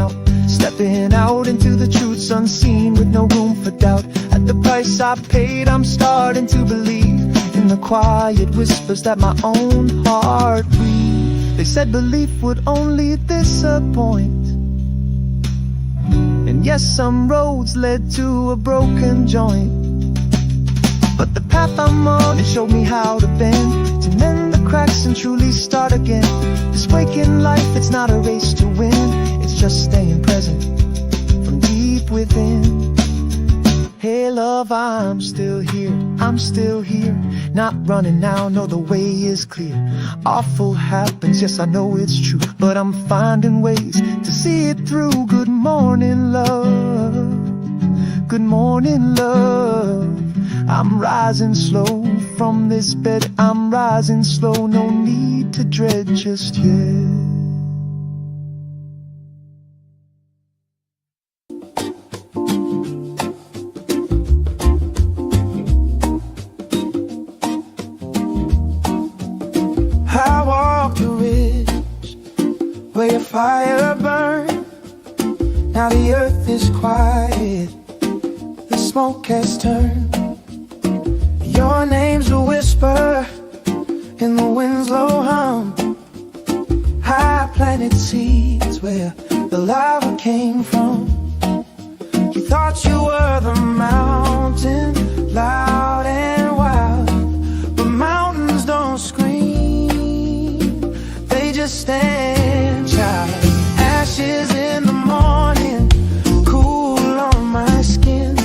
out into the truths unseen, with no room for doubt. At the price I paid, I'm starting to believe in the quiet whispers that my own heart breathes. They said belief would only disappoint, and yes, some roads led to a broken joint. But the path I'm on, it showed me how to bend, to mend the cracks and truly start again. This waking life, it's not a race to win, it's just staying present from deep within. Hey love, I'm still here, not running now, no, the way is clear. Awful happens, yes, I know it's true, but I'm finding ways to see it through. Good morning, love, good morning, love. I'm rising slow from this bed, I'm rising slow, no need to dread just yet. I walk the ridge where your fire burned. Now the earth is quiet, the smoke has turned. Your name's a whisper in the wind's low hum. I planted seeds where the lava came from. You thought you were the mountain, loud and wild, but mountains don't scream, they just stand child. Ashes in the morning, cool on my skin.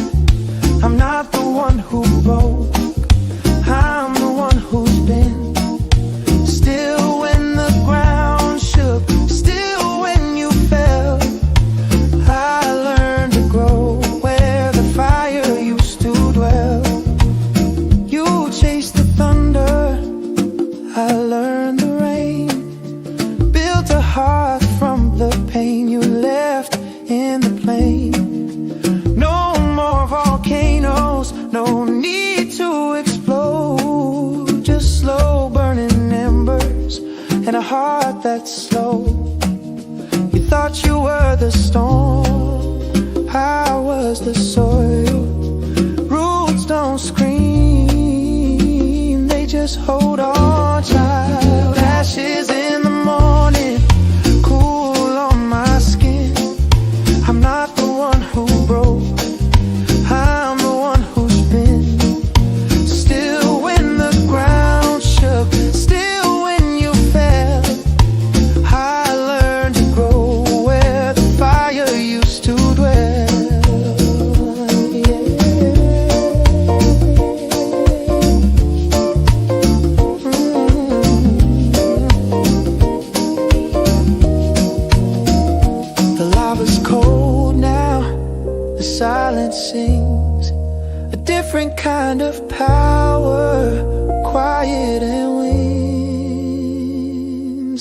I'm not the one who broke, I'm the one who's been. Still when the ground shook, still when you fell, I learned to grow where the fire used to dwell. You chased the thunder, I learned the rain. Built a heart from the pain you left in the plain. No more volcanoes, no need to explode, just slow burning embers and a heart that's slow. You thought you were the storm, I was the soil. Roots don't scream, they just hold on, child. Ashes in the morning, cool on my skin. I'm sings a different kind of power, quiet and wings.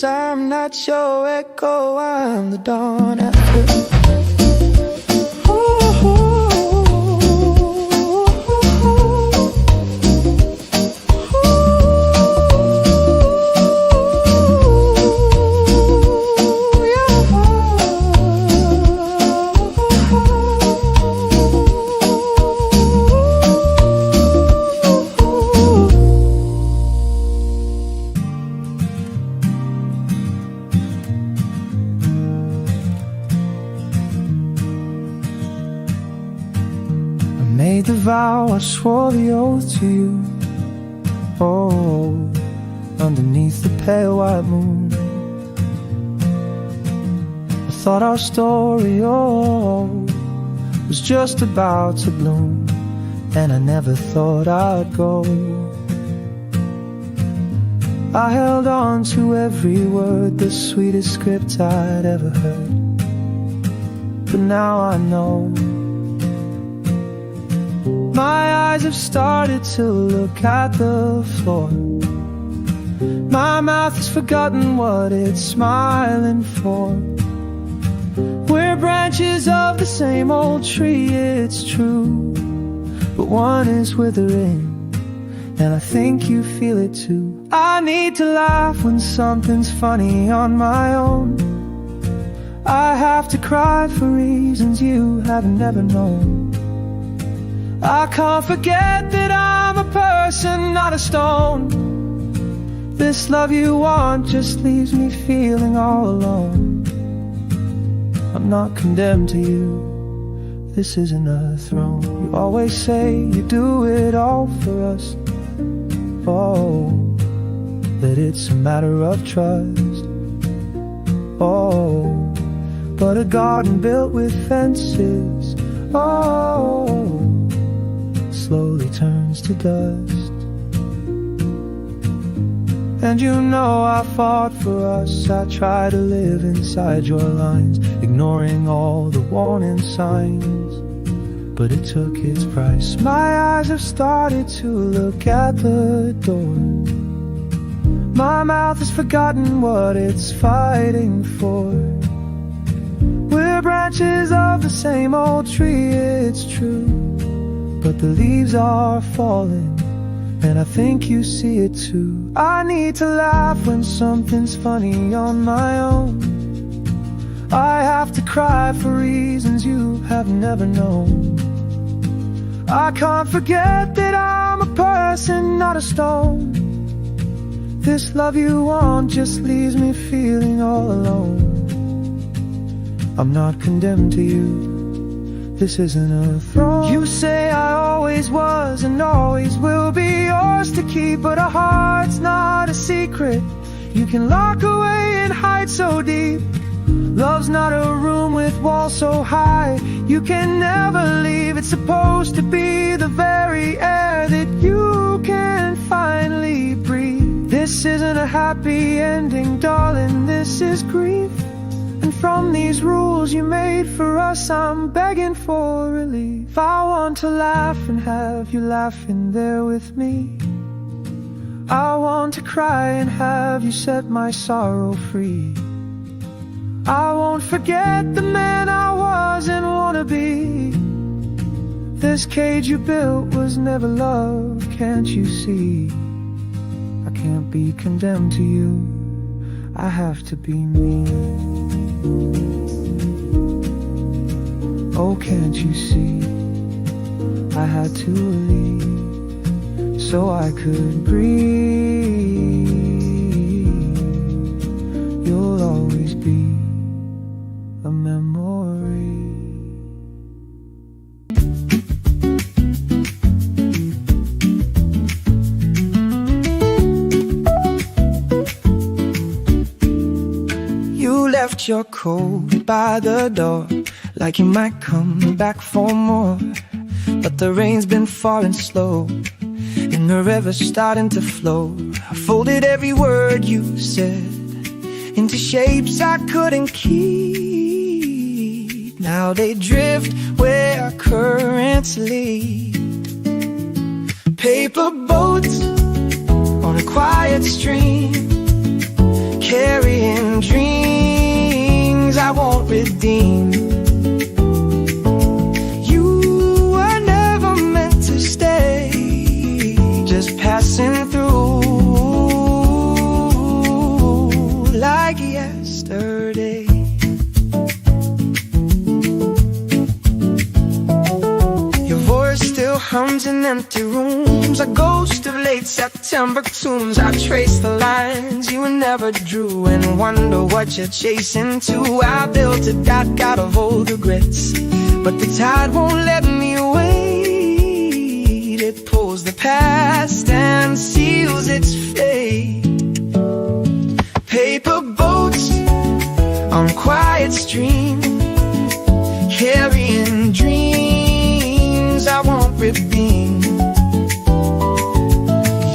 I'm not your echo, I'm the dawn after. Made the vow, I swore the oath to you. Oh, underneath the pale white moon, I thought our story, oh, was just about to bloom, and I never thought I'd go. I held on to every word, the sweetest script I'd ever heard. But now I know my eyes have started to look at the floor. My mouth has forgotten what it's smiling for. We're branches of the same old tree, it's true, but one is withering, and I think you feel it too. I need to laugh when something's funny on my own. I have to cry for reasons you have never known. I can't forget that I'm a person, not a stone. This love you want just leaves me feeling all alone. I'm not condemned to you, this isn't a throne. You always say you do it all for us. Oh, that it's a matter of trust. Oh, but a garden built with fences, oh, slowly turns to dust. And you know I fought for us. I try to live inside your lines, ignoring all the warning signs, but it took its price. My eyes have started to look at the door. My mouth has forgotten what it's fighting for. We're branches of the same old tree, it's true, but the leaves are falling, and I think you see it too. I need to laugh when something's funny on my own. I have to cry for reasons you have never known. I can't forget that I'm a person, not a stone. This love you want just leaves me feeling all alone. I'm not condemned to you, this isn't a throne. You say I always was and always will be yours to keep, but a heart's not a secret you can lock away and hide so deep. Love's not a room with walls so high you can never leave. It's supposed to be the very air that you can finally breathe. This isn't a happy ending, darling, this is grief. And from these rules you made for us, I'm begging for relief. I want to laugh and have you laughing there with me. I want to cry and have you set my sorrow free. I won't forget the man I was and wanna be. This cage you built was never love, can't you see? I can't be condemned to you, I have to be me. Oh, can't you see? I had to leave so I could breathe. You'll always be a memory. You left your coat by the door, like you might come back for more. But the rain's been falling slow, and the river's starting to flow. I folded every word you said into shapes I couldn't keep. Now they drift where currents lead. Paper boats on a quiet stream, carrying dreams I won't redeem. You were never meant to stay, just passing through like yesterday. Your voice still hums in empty rooms, a ghost of late September tombs. I trace the lines you never drew and wonder what you're chasing to. I built a got of old regrets, but the tide won't let me wait. It pulls the past and seals its fate. Paper boats on quiet stream, carrying dreams I won't redeem.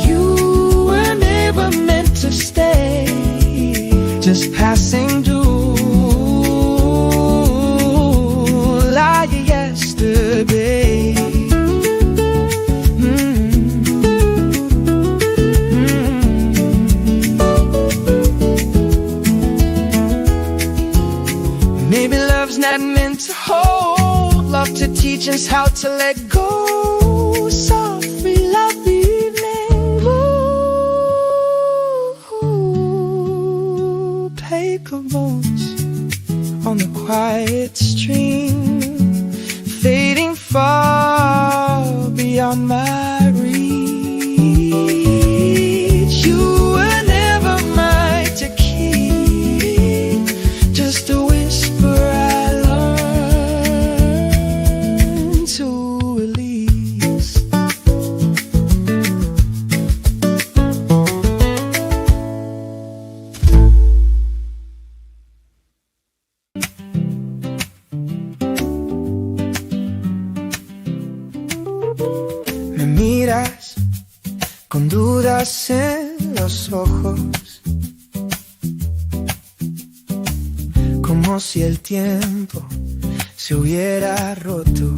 You were never meant to stay, just passing through like yesterday. Maybe love's not meant to hold, love to teach us how to let go. Softly love the evening blue. Paper boats on the quiet stream, fading far beyond my reach. You were never mine to keep, just a whisper I learned to release. Me miras con dudas en los ojos, como si el tiempo se hubiera roto.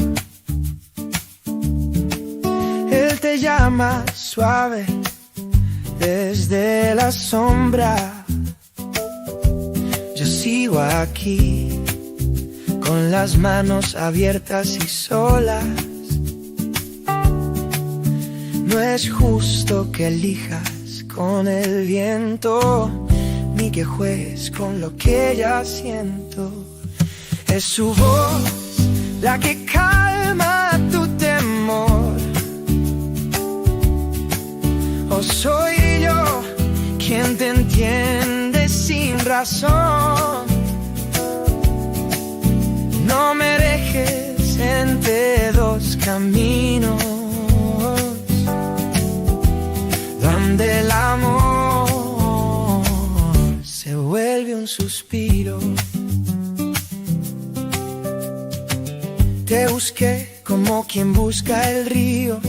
Él te llama suave desde la sombra. Yo sigo aquí con las manos abiertas y solas. No es justo que elijas con el viento, ni que juegues con lo que ya siento. Es su voz la que calma tu temor, o soy yo quien te entiende sin razón. No me dejes entre dos caminos, donde el amor se vuelve un suspiro. Te busqué como quien busca el río,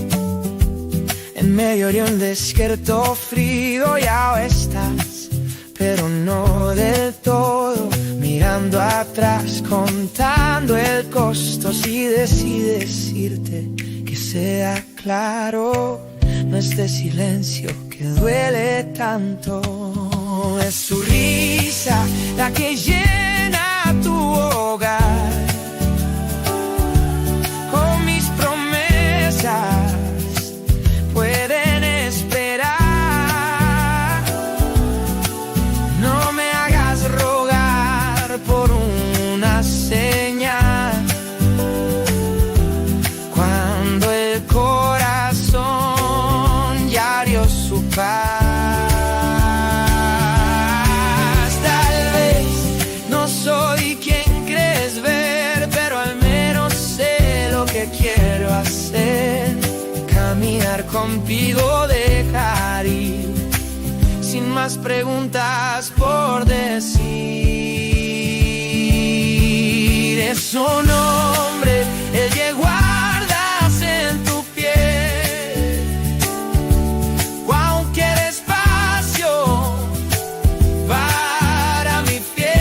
en medio de un desierto frío. Ya estás, pero no del todo, mirando atrás, contando el costo. Si decides irte, que sea claro, no este silencio que duele tanto. Es su risa la que llena tu hogar, con mis promesas pueden esperar. No me hagas rogar por una señal, cuando el corazón ya dio su paz. Tal vez no soy quien crees ver, pero al menos sé lo que quiero hacer. Caminar contigo, dejar ir, sin más preguntas por decir. Es su nombre, el que guardas en tu piel, cualquier espacio para mi piel.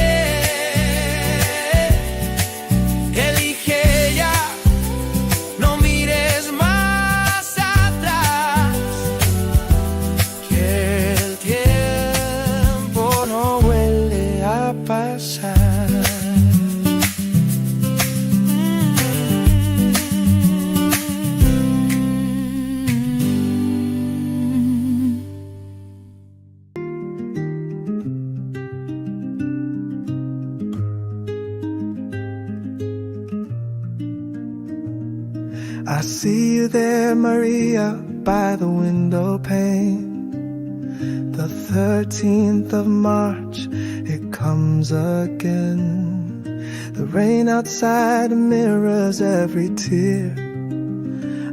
I see you there, Maria, by the window pane. The 13th of March, it comes again. The rain outside mirrors every tear.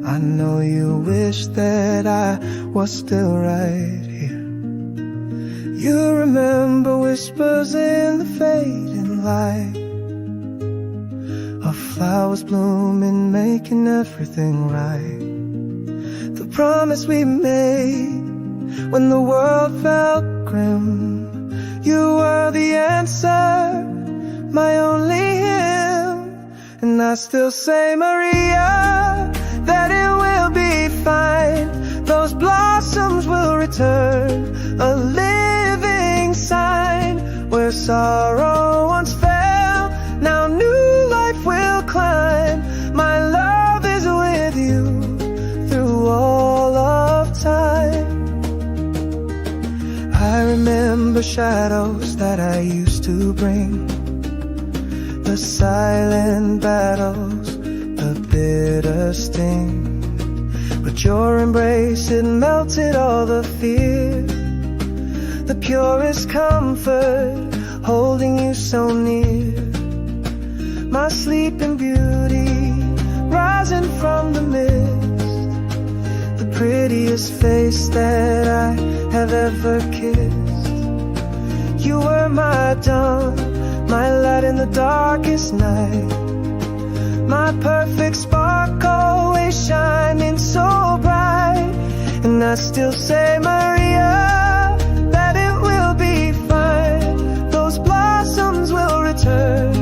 I know you wish that I was still right here. You remember whispers in the fading light of flowers blooming, making everything right. The promise we made when the world felt grim. You were the answer, my only hymn. And I still say, Maria, that it will be fine. Those blossoms will return, a living sign. Where sorrow once fell, now new life will climb. My love is with you through all of time. I remember shadows that I used to bring, the silent battles, the bitter sting. But your embrace, it melted all the fear. The purest comfort, holding you so near. My sleeping beauty, rising from the mist. The prettiest face that I have ever kissed. You were my dawn, my light in the darkest night. My perfect spark, always shining so bright. And I still say, Maria, that it will be fine. Those blossoms will return,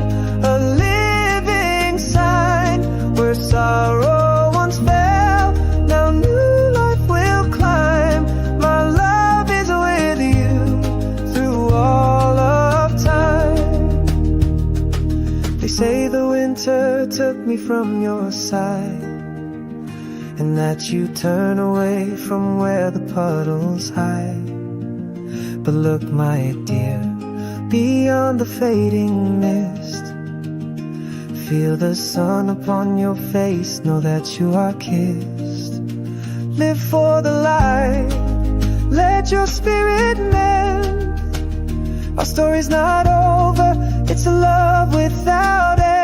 a living sign. Where sorrow once fell, now new life will climb. My love is with you through all of time. They say the winter took me from your side, and that you turn away from where the puddles hide. But look, my dear, beyond the fading mist, feel the sun upon your face, know that you are kissed. Live for the light, let your spirit mend. Our story's not over, it's a love without end.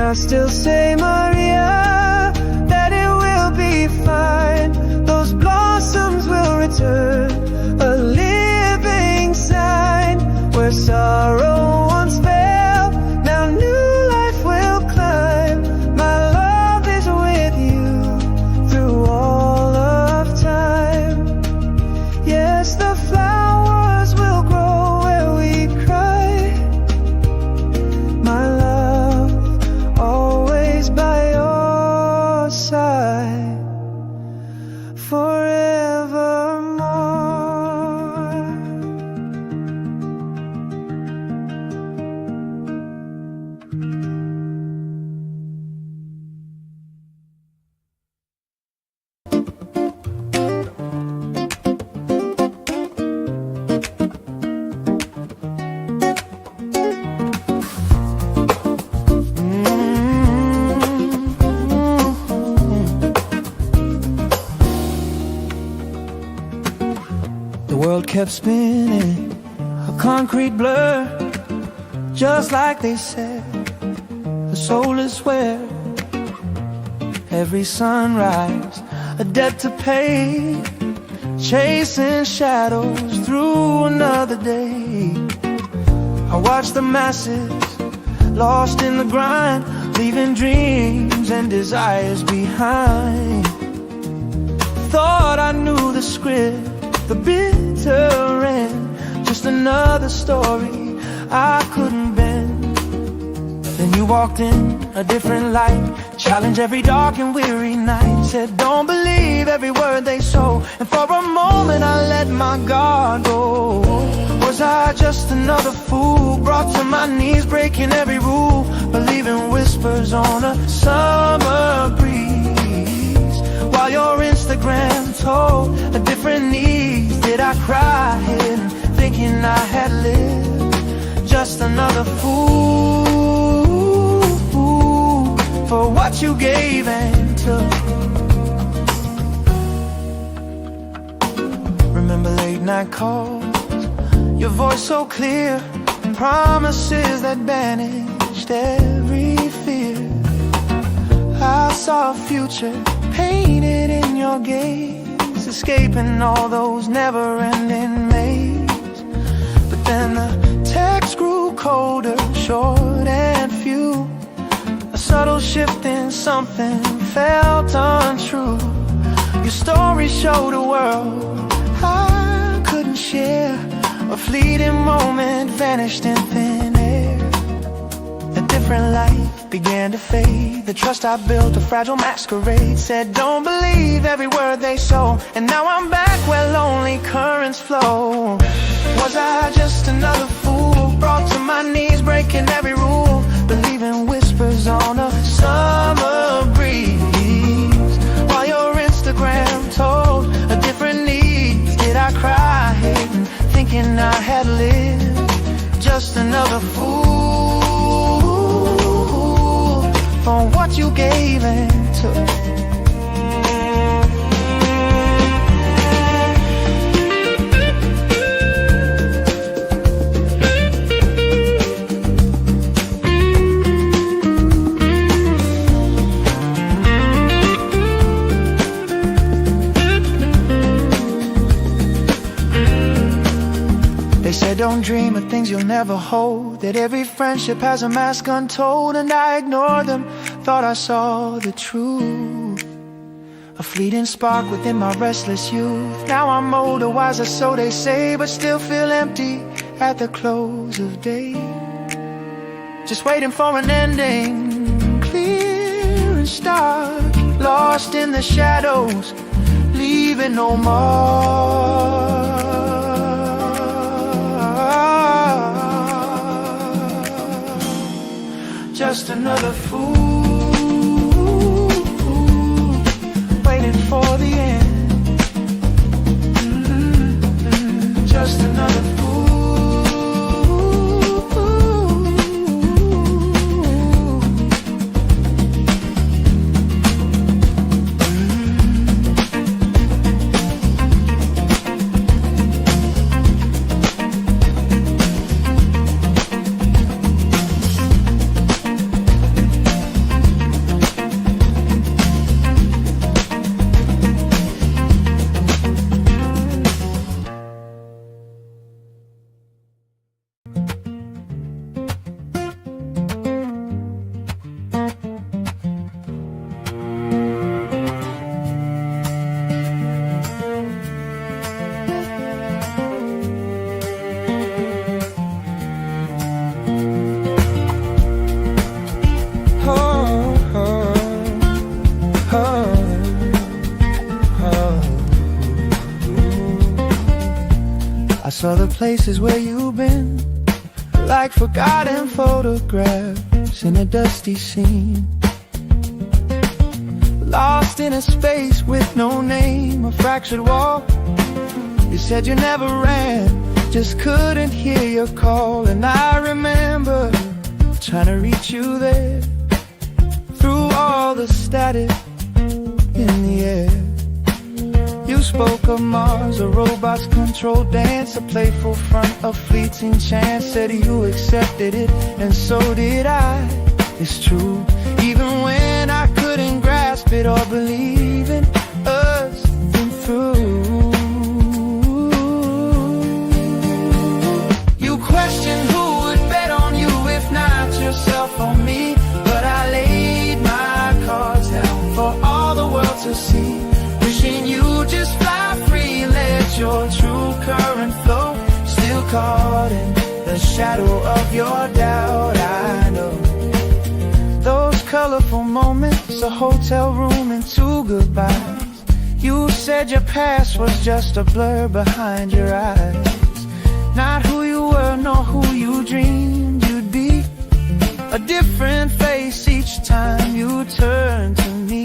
I still say, Maria, that it will be fine. Those blossoms will return, a living sign. Where sorrow once fell, now new life will climb. My love is with you through all of time. Yes, the flowers will grow where we cry. My love, always by your side, forevermore. The world kept spinning, a concrete blur, just like they said, the soul is where. Every sunrise, a debt to pay, chasing shadows through another day. I watch the masses, lost in the grind, leaving dreams and desires behind. Thought I knew the script, the bitter end, just another story I couldn't bend. Then you walked in a different light, challenged every dark and weary night. Said don't believe every word they sow, and for a moment I let my guard go. Was Was I just another fool, brought to my knees, breaking every rule, believing whispers on a summer breeze, while your Instagram told a different needs? Did I cry hidden, thinking I had lived? Just another fool for what you gave and took. Remember late night calls, your voice so clear, promises that banished every fear. I saw a future painted in your gaze, escaping all those never-ending maze. But then the text grew colder, short and few. A subtle shift in something felt untrue. Your story showed a world I couldn't share. A fleeting moment vanished in thin air. A different life began to fade. The trust I built, a fragile masquerade, said don't believe every word they sow. And now I'm back where lonely currents flow. Was I just another fool, brought to my knees, breaking every rule, believing whispers on a summer breeze, while your Instagram told a different needs? Did I cry hidden, thinking I had lived? Just another fool for what you gave and took. They said don't dream of things you'll never hold, that every friendship has a mask untold. And I ignored them, thought I saw the truth, a fleeting spark within my restless youth. Now I'm older, wiser, so they say, but still feel empty at the close of day. Just waiting for an ending, clear and stark, lost in the shadows, leaving no mark. Just another fool, waiting for the end. Just another fool. I saw the places where you've been, like forgotten photographs in a dusty scene, lost in a space with no name, a fractured wall. You said you never ran, just couldn't hear your call. And I remember trying to reach you there, through all the static in the air. You spoke of Mars, a robot's controlled dance, a playful front, a fleeting chance. Said you accepted it, and so did I. It's true, even when I couldn't grasp it or believe in us and through. You questioned who would bet on you, if not yourself or me. But I laid my cards down for all the world to see, wishing you just fly free and let your true current flow. Still caught in the shadow of your doubt, I know. Those colorful moments, a hotel room and 2 goodbyes. You said your past was just a blur behind your eyes. not who you were nor who you dreamed you'd be. A different face each time you turn to me.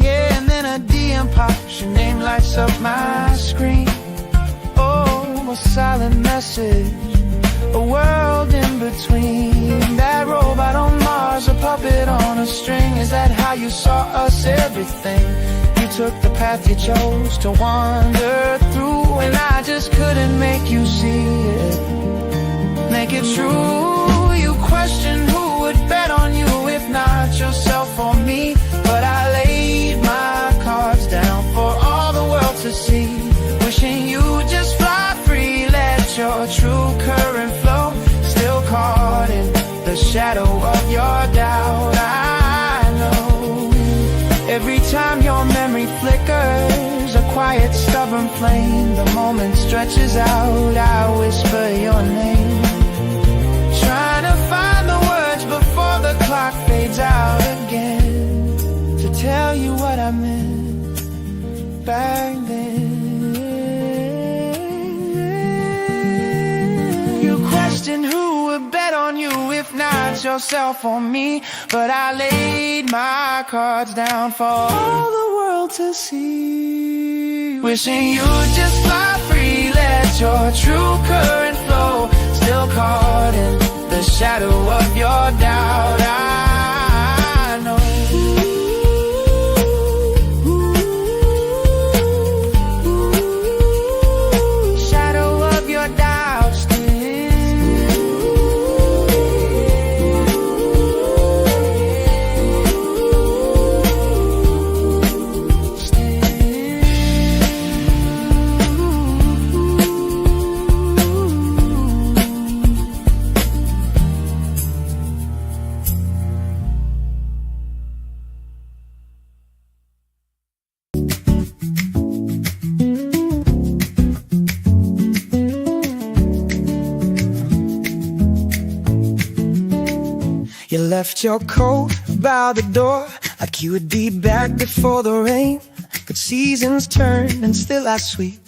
Yeah, and then a DM pops, your name lights up my screen. Oh, a silent message, a world in between. That robot on Mars, a puppet on a string. Is that how you saw us? Everything. You took the path you chose to wander through, and I just couldn't make you see it, make it true. You questioned who would bet on you, if not yourself or me. But I laid my cards down for all the world to see, wishing you just fly free, let your true current flow. Still caught in the shadow of your doubt. I know every time your memory flickers, a quiet stubborn flame, the moment stretches out, I whisper your name, trying to find the words before the clock fades out again, to tell you what I meant back then. You questioned who would bet on you, if not yourself or me. But I laid my cards down for all the world to see, wishing you'd just fly free, let your true current flow. Still caught in the shadow of your doubt. I know. Shadow of your doubt still. You left your coat by the door, like you would be back before the rain. But seasons turn and still I sweep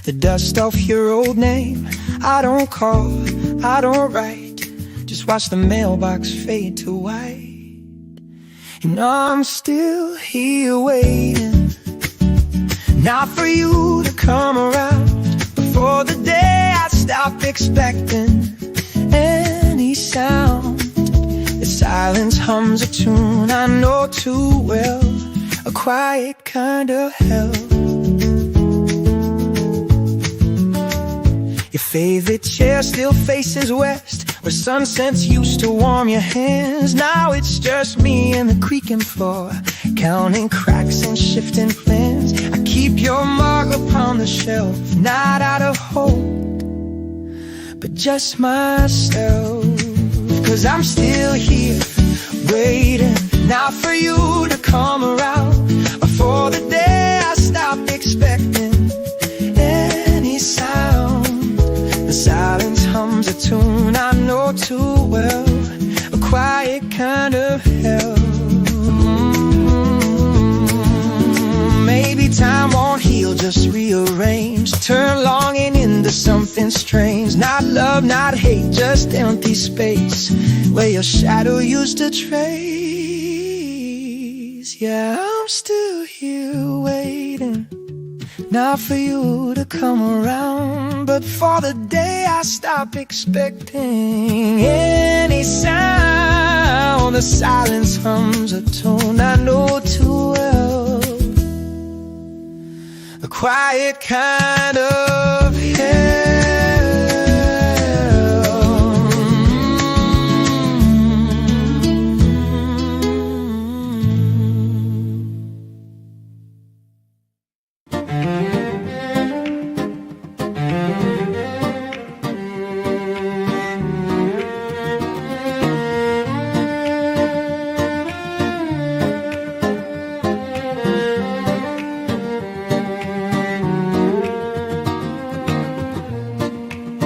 the dust off your old name. I don't call, I don't write, just watch the mailbox fade to white. And I'm still here waiting, not for you to come around, before the day I stop expecting any sound. The silence hums a tune I know too well, a quiet kind of hell. Your favorite chair still faces west, where sunsets used to warm your hands. Now it's just me and the creaking floor, counting cracks and shifting plans. I keep your mug upon the shelf, not out of hope, but just myself. 'Cause I'm still here, waiting, not for you to come around, before the day I stop expecting any sound. The silence hums a tune I know too well, a quiet kind of hell. Maybe time won't heal, just rearrange, turn longing into something strange. Not love, not hate, just empty space where your shadow used to trace. Yeah, I'm still here waiting, not for you to come around, but for the day I stop expecting any sound. The silence hums a tune I know too well, a quiet kind of hell.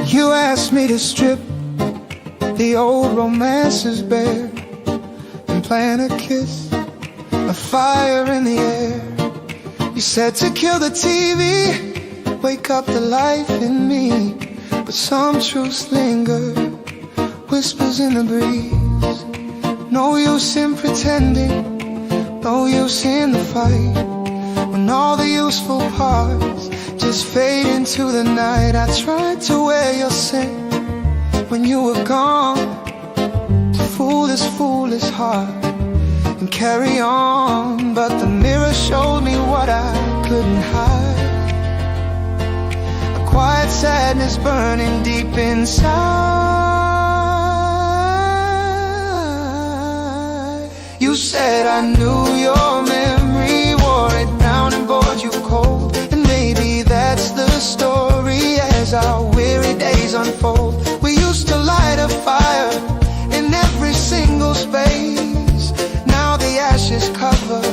You asked me to strip the old romances bare and plant a kiss, a fire in the air. You said to kill the TV, wake up the life in me. But but some truths linger, whispers in the breeze. No use in pretending, no use in the fight, when all the useful parts just fade into the night. I tried to wear your scent when you were gone, to fool this foolish heart and carry on, but the mirror showed me what I couldn't hide. A quiet sadness burning deep inside. You said I knew your memory wore it down and bored you cold, and maybe that's the story as our weary days unfold. We used to light a fire in every single space. Now the ashes cover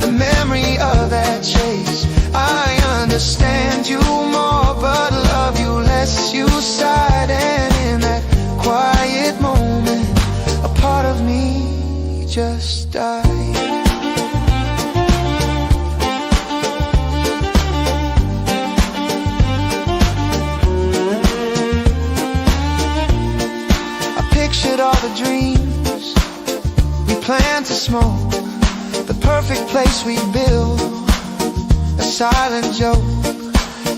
the memory of that chase. I understand you more, but love you less. You sighed, and in that quiet moment, a part of me just died. Pictured all the dreams we planned to smoke, the perfect place we built, a silent joke.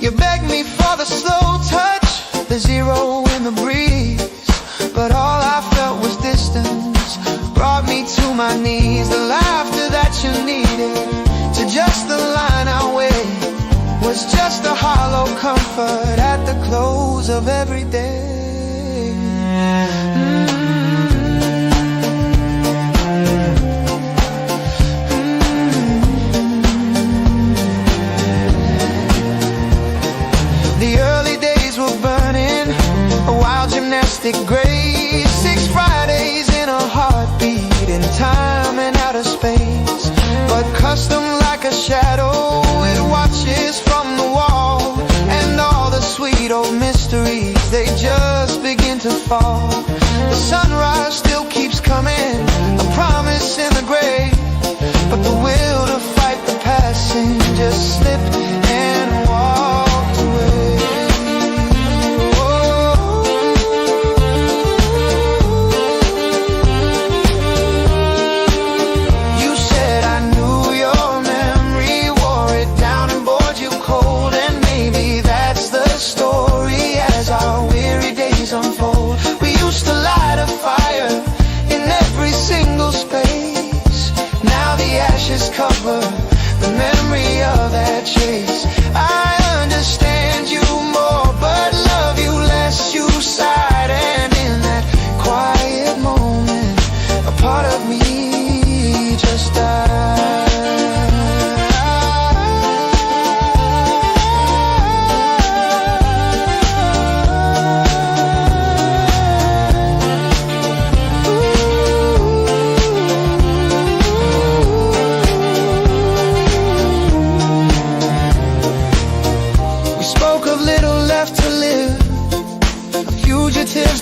You begged me for the slow touch, the zero in the breeze, but all I felt was distance, brought me to my knees. The laughter that you needed to just the line I weighed was just a hollow comfort at the close of every day. The early days were burning, a wild gymnastic grace. 6 Fridays in a heartbeat, in time and outer space. But custom like a shadow, it watches from the wall, and all the sweet old mysteries, they just begin to fall. The sunrise still keeps coming, a promise in the grave, but the will to fight the passing just slipped and walked away. You said I knew your memory wore it down and bored you cold, and maybe that's the story as our weary days unfold. We used to light a fire in every single space. Now the ashes cover the memory of that chase. I understand you more, but love you less. You sighed, and in that quiet moment, a part of me just died.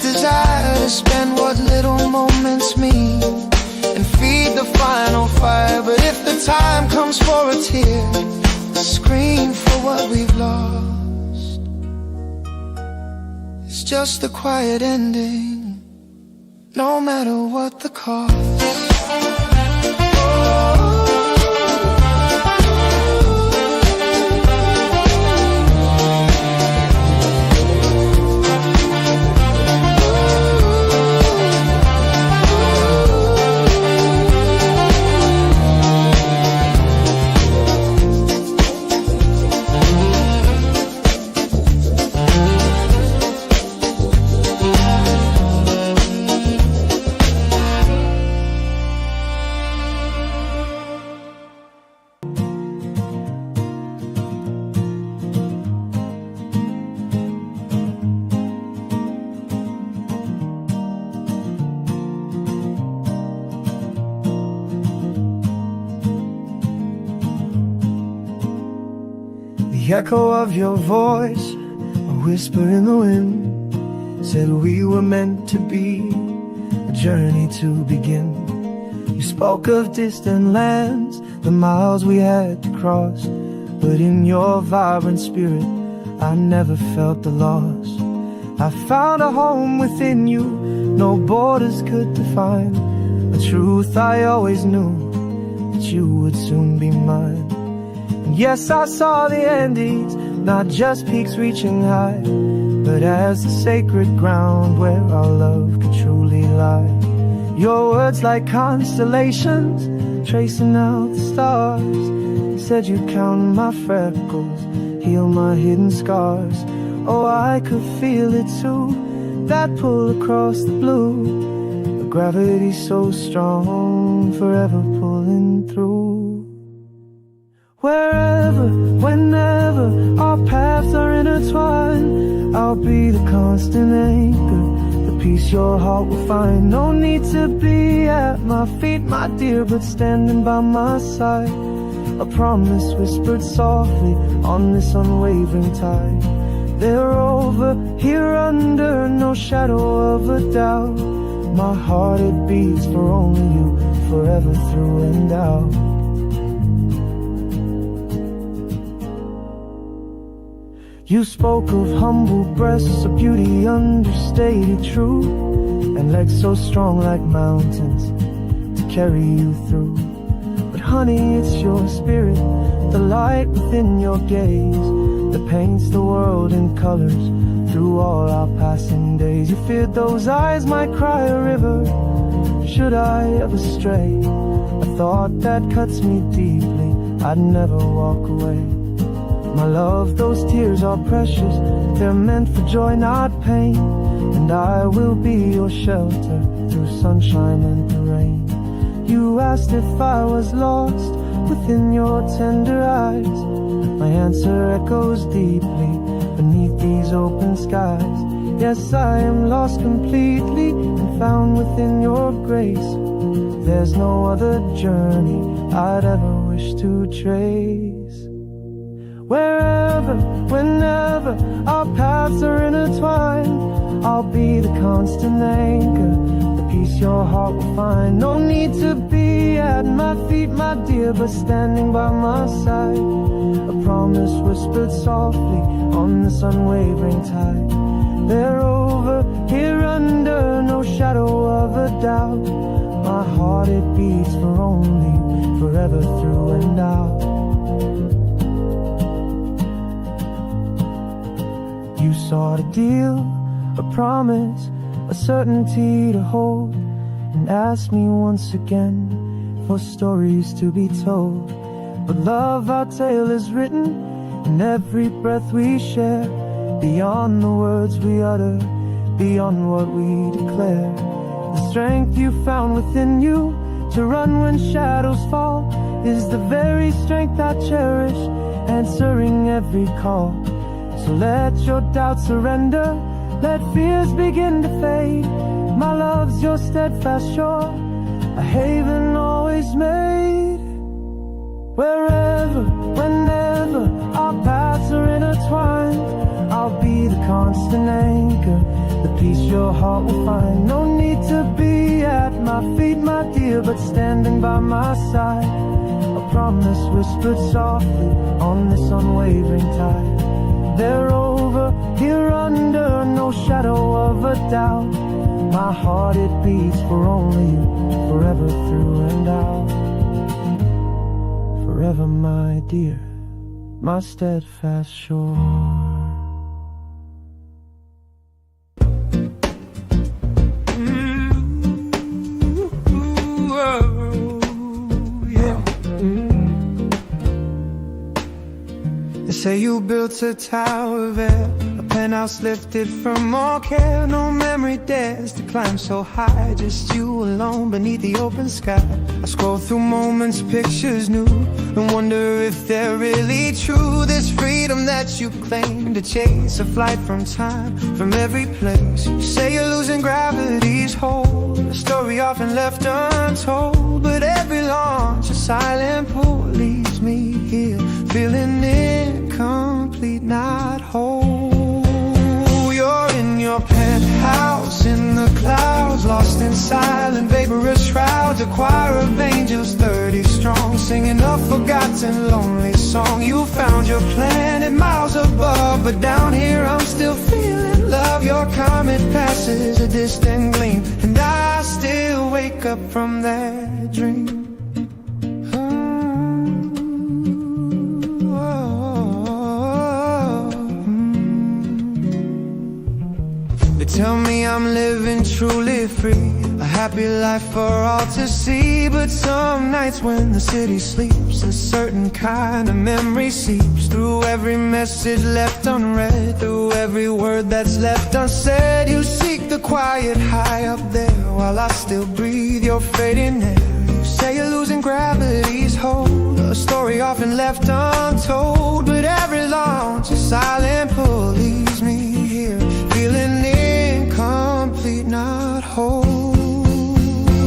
Desire to spend what little moments mean and feed the final fire. But if the time comes for a tear, scream for what we've lost. It's just a quiet ending, no matter what the cost. The echo of your voice, a whisper in the wind, said we were meant to be, a journey to begin. You spoke of distant lands, the miles we had to cross, but in your vibrant spirit I never felt the loss. I found a home within you, no borders could define a truth I always knew, that you would soon be mine. And yes, I saw the Andes, not just peaks reaching high, but as the sacred ground where our love could truly lie. Your words like constellations, tracing out the stars. Said you'd count my freckles, heal my hidden scars. Oh, I could feel it too, that pull across the blue. The gravity so strong, forever pulling through. Wherever, whenever our paths are intertwined, I'll be the constant anchor, the peace your heart will find. No need to be at my feet, my dear, but standing by my side. A promise whispered softly on this unwavering tide. They're over here under no shadow of a doubt. My heart it beats for only you, forever through and out. You spoke of humble breasts, of beauty understated true, and legs so strong like mountains to carry you through. But honey, it's your spirit, the light within your gaze, that paints the world in colors through all our passing days. You feared those eyes might cry a river, should I ever stray. A thought that cuts me deeply, I'd never walk away. My love, those tears are precious, they're meant for joy, not pain. And I will be your shelter through sunshine and the rain. You asked if I was lost within your tender eyes. My answer echoes deeply beneath these open skies. Yes, I am lost completely and found within your grace. There's no other journey I'd ever wish to trace. Wherever, whenever our paths are intertwined, I'll be the constant anchor, the peace your heart will find. No need to be at my feet, my dear, but standing by my side. A promise whispered softly on this unwavering tide. They're over here under no shadow of a doubt. My heart it beats for only you, forever through and out. You sought a deal, a promise, a certainty to hold, and asked me once again for stories to be told. But love, our tale is written in every breath we share, beyond the words we utter, beyond what we declare. The strength you found within you to run when shadows fall is the very strength I cherish, answering every call. So let your doubts surrender, let fears begin to fade. My love's your steadfast shore, a haven always made. Wherever, whenever our paths are intertwined, I'll be the constant anchor, the peace your heart will find. No need to be at my feet, my dear, but standing by my side. A promise whispered softly on this unwavering tide. They're over here under no shadow of a doubt. My heart it beats for only you, forever through and out. Forever, my dear, my steadfast shore. Say you built a tower there, a penthouse lifted from all care. No memory dares to climb so high, just you alone beneath the open sky. I scroll through moments, pictures new, and wonder if they're really true. This freedom that you claim to chase, a flight from time, from every place. You say you're losing gravity's hold, a story often left untold. But every launch, a silent pull leaves me here, feeling incomplete, not whole. You're in your penthouse in the clouds, lost in silent vaporous shrouds. A choir of angels 30 strong, singing a forgotten lonely song. You found your planet miles above, but down here I'm still feeling love of your comet passes a distant gleam, and I still wake up from that dream. They tell me I'm living truly free, a happy life for all to see. But some nights when the city sleeps, a certain kind of memory seeps through every message left unread, through every word that's left unsaid. You seek the quiet high up there while I still breathe your fading air. You say you're losing gravity's hold, a story often left untold. But every launch, a silent pull leaves me here, feeling incomplete, not whole.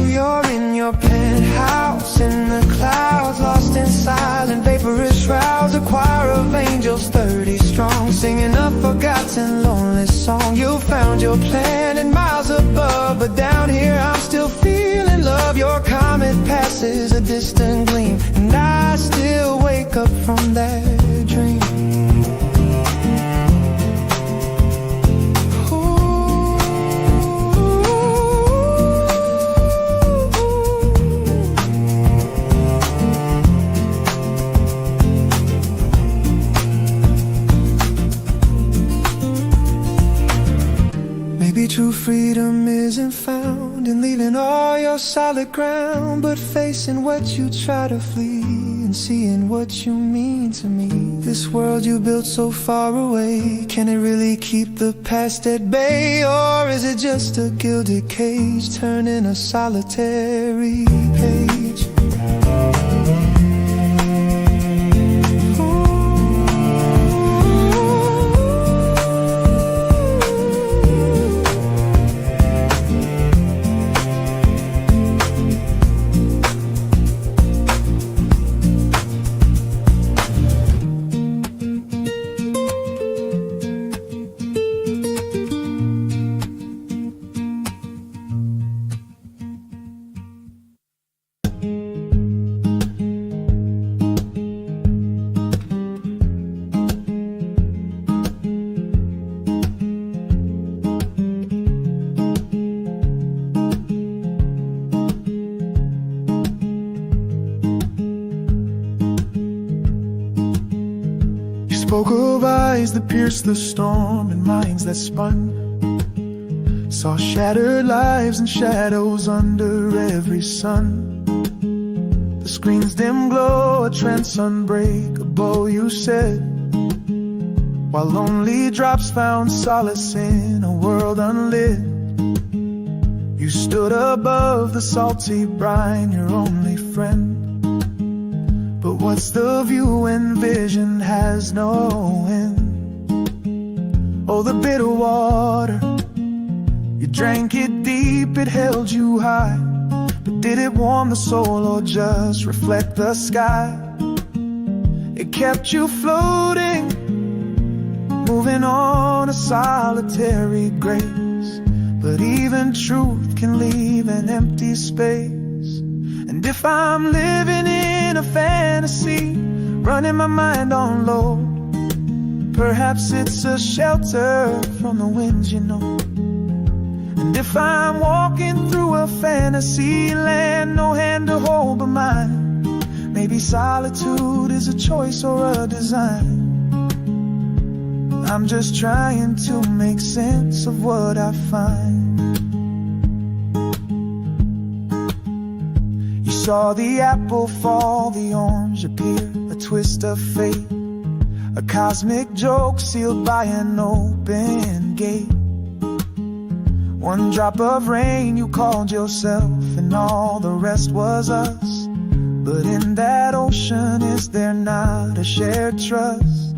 You're in your penthouse in the clouds, lost in silent vaporous shrouds. A choir of angels 30 strong, singing a forgotten lonely song. You found your planet miles above, but down here I'm still feeling love. Your comet passes a distant gleam, and I still wake up from that dream. True freedom isn't found in leaving all your solid ground, but facing what you try to flee and seeing what you mean to me. This world you built so far away, can it really keep the past at bay? Or is it just a gilded cage turning a solitary page? Spoke of eyes that pierced the storm and minds that spun, saw shattered lives and shadows under every sun. The screen's dim glow, a trance unbreakable, you said, while lonely drops found solace in a world unlit. You stood above the salty brine, your only friend. But what's the view when vision has no end? Oh, the bitter water, you drank it deep, it held you high. But did it warm the soul or just reflect the sky? It kept you floating, moving on a solitary grace. But even truth can leave an empty space. And if I'm living in a fantasy, running my mind on low, perhaps it's a shelter from the winds, you know. And if I'm walking through a fantasy land, no hand to hold but mine, maybe solitude is a choice or a design. I'm just trying to make sense of what I find. You saw the apple fall, the orange appear, a twist of fate, a cosmic joke sealed by an open gate. One drop of rain you called yourself, and all the rest was us. But in that ocean, is there not a shared trust?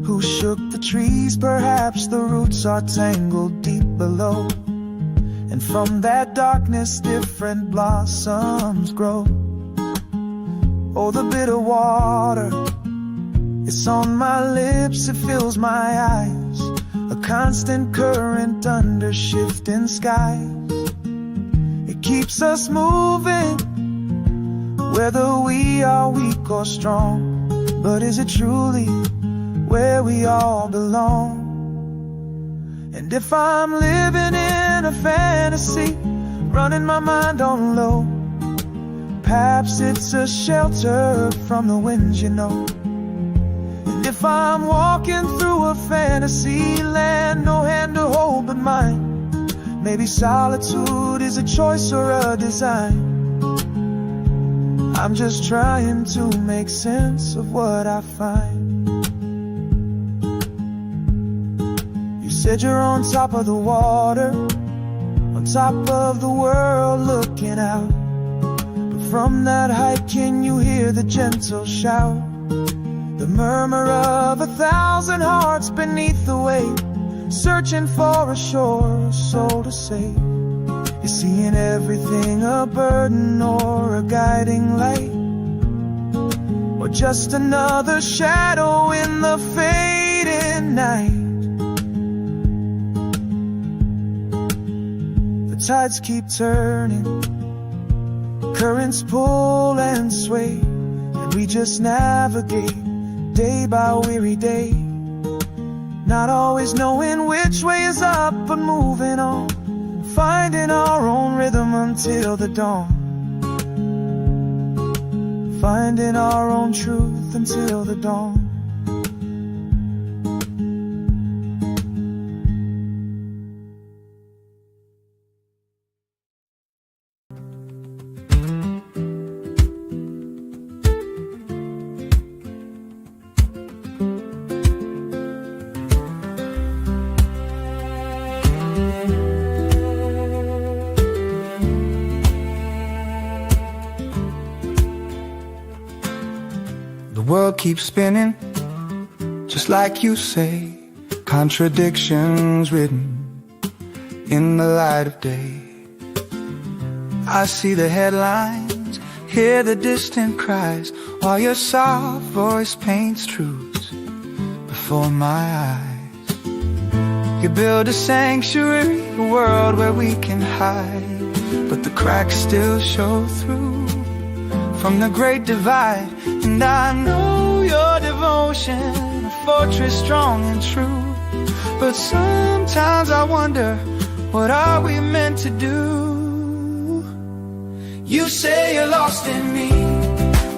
Who shook the trees? Perhaps the roots are tangled deep below, and from that darkness different blossoms grow. Oh, the bitter water, it's on my lips, it fills my eyes, a constant current under shifting skies. It keeps us moving, whether we are weak or strong. But is it truly where we all belong? And if I'm living in a fantasy, running my mind on low, perhaps it's a shelter from the winds, you know. And if I'm walking through a fantasy land, no hand to hold but mine, maybe solitude is a choice or a design. I'm just trying to make sense of what I find. You said you're on top of the water, on top of the world looking out. But from that height, can you hear the gentle shout? The murmur of 1,000 hearts beneath the weight, searching for a shore, a soul to save. You're seeing everything a burden or a guiding light, or just another shadow in the fading night. The tides keep turning, currents pull and sway, and we just navigate day by weary day, not always knowing which way is up, but moving on, finding our own rhythm until the dawn, finding our own truth until the dawn. The world keeps spinning, just like you say, contradictions written in the light of day. I see the headlines, hear the distant cries, while your soft voice paints truths before my eyes. You build a sanctuary, a world where we can hide, but the cracks still show through from the great divide. And I know your devotion, a fortress strong and true, but sometimes I wonder, what are we meant to do? You say you're lost in me,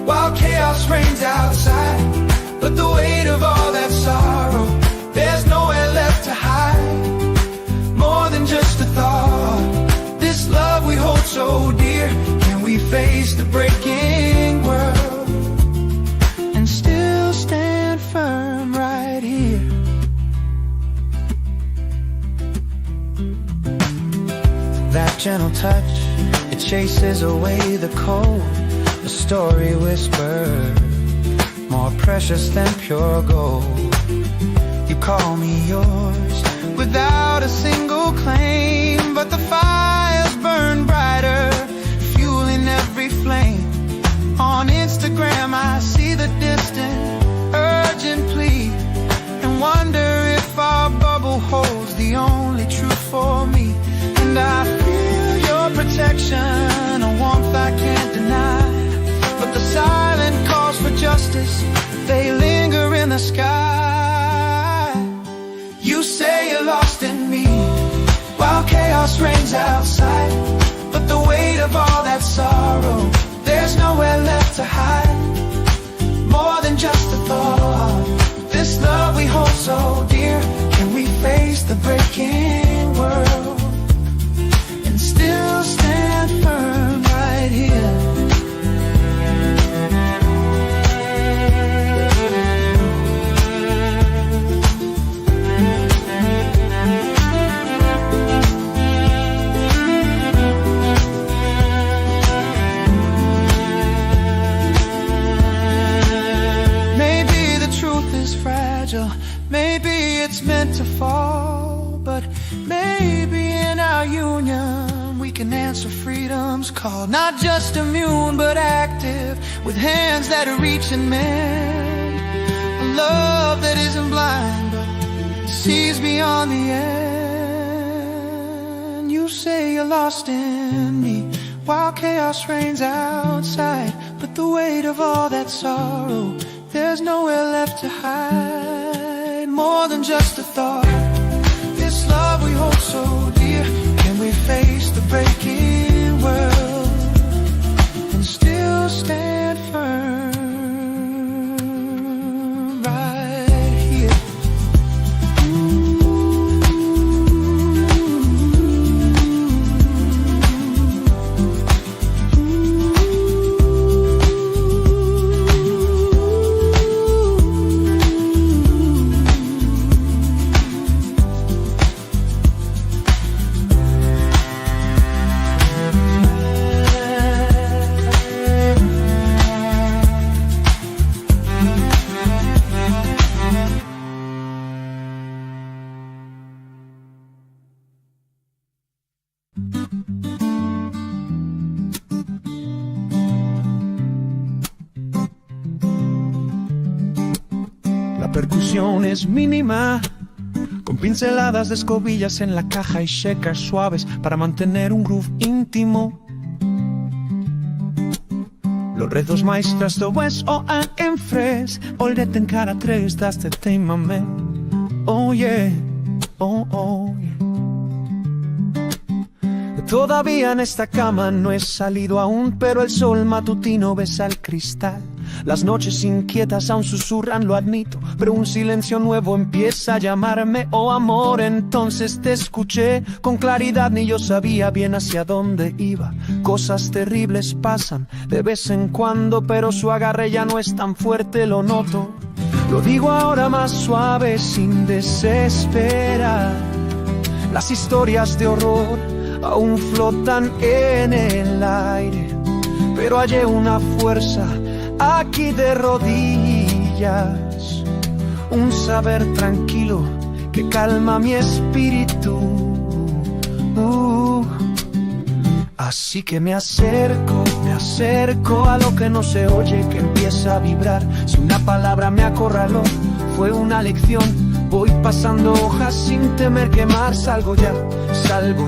while chaos reigns outside, but the weight of all that sorrow, there's nowhere left to hide. More than just a thought, this love we hold so dear, can we face the breaking world and still stand firm right here? That gentle touch, it chases away the cold, a story whispered, more precious than pure gold. You call me yours without a single claim, but the fires burn brighter, fueling every flame. On Instagram I see the distant, urgent plea, and wonder if our bubble holds the only truth for me. And I feel your protection, a warmth I can't deny, but the silent calls for justice, they linger in the sky. You say you're lost in me, while chaos reigns outside, but the weight of all that sorrow, there's nowhere left to hide. More than just a thought, this love we hold so dear, can we face the breaking world and still stand firm right here? Maybe it's meant to fall, but maybe in our union we can answer freedom's call. Not just immune, but active, with hands that reach and mend. A love that isn't blind, but sees beyond the end. You say you're lost in me, while chaos reigns outside, but the weight of all that sorrow, there's nowhere left to hide. More than just a thought, this love La percusión es mínima, con pinceladas de escobillas en la caja y shakers suaves para mantener un groove íntimo. Los redos mais trastoes och en fräs, hållet en cara tres das det tema med. Oh yeah, oh oh yeah. Todavía en esta cama no he salido aún, pero el sol matutino besa el cristal. Las noches inquietas aún susurran, lo admito, pero un silencio nuevo empieza a llamarme. Oh amor, entonces te escuché con claridad, ni yo sabía bien hacia dónde iba. Cosas terribles pasan de vez en cuando, pero su agarre ya no es tan fuerte, lo noto. Lo digo ahora más suave, sin desesperar. Las historias de horror aún flotan en el aire, pero hallé una fuerza aquí de rodillas, un saber tranquilo que calma mi espíritu. Así que me acerco a lo que no se oye, que empieza a vibrar. Si una palabra me acorraló, fue una lección. Voy pasando hojas sin temer quemar, salgo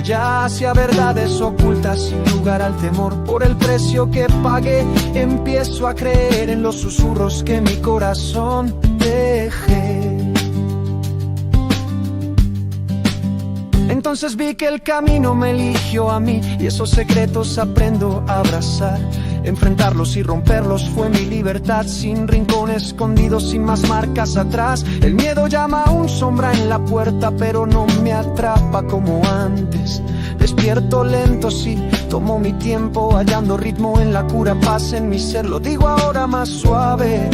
ya hacia verdades ocultas sin lugar al temor. Por el precio que pagué, empiezo a creer en los susurros que mi corazón dejé. Entonces vi que el camino me eligió a mí, y esos secretos aprendo a abrazar. Enfrentarlos y romperlos fue mi libertad, sin rincón escondido, sin más marcas atrás. El miedo llama aún sombra en la puerta, pero no me atrapa como antes. Despierto lento, sí, tomo mi tiempo, hallando ritmo en la cura, paz en mi ser. Lo digo ahora más suave,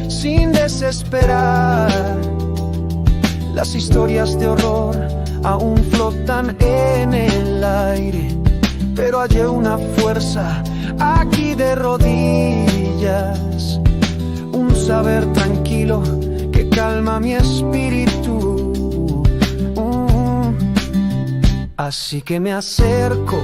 sin desesperar. Las historias de horror aún flotan en el aire, pero hallé una fuerza aquí de rodillas, un saber tranquilo que calma mi espíritu. Así que me acerco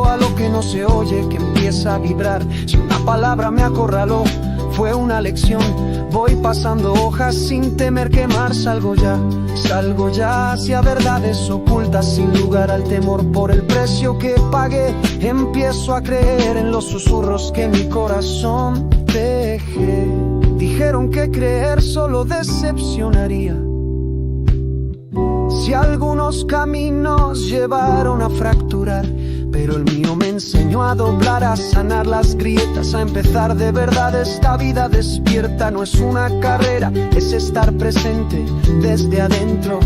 a lo que no se oye, que empieza a vibrar. Si una palabra me acorraló, fue una lección. Voy pasando hojas sin temer quemar, salgo ya hacia verdades ocultas sin lugar al temor. Por el precio que pagué, empiezo a creer en los susurros que mi corazón dejé. Dijeron que creer solo decepcionaría, si algunos caminos llevaron a fracturar, pero el mío me enseñó a doblar, a sanar las grietas, a empezar de verdad. Esta vida despierta no es una carrera, es estar presente desde adentro.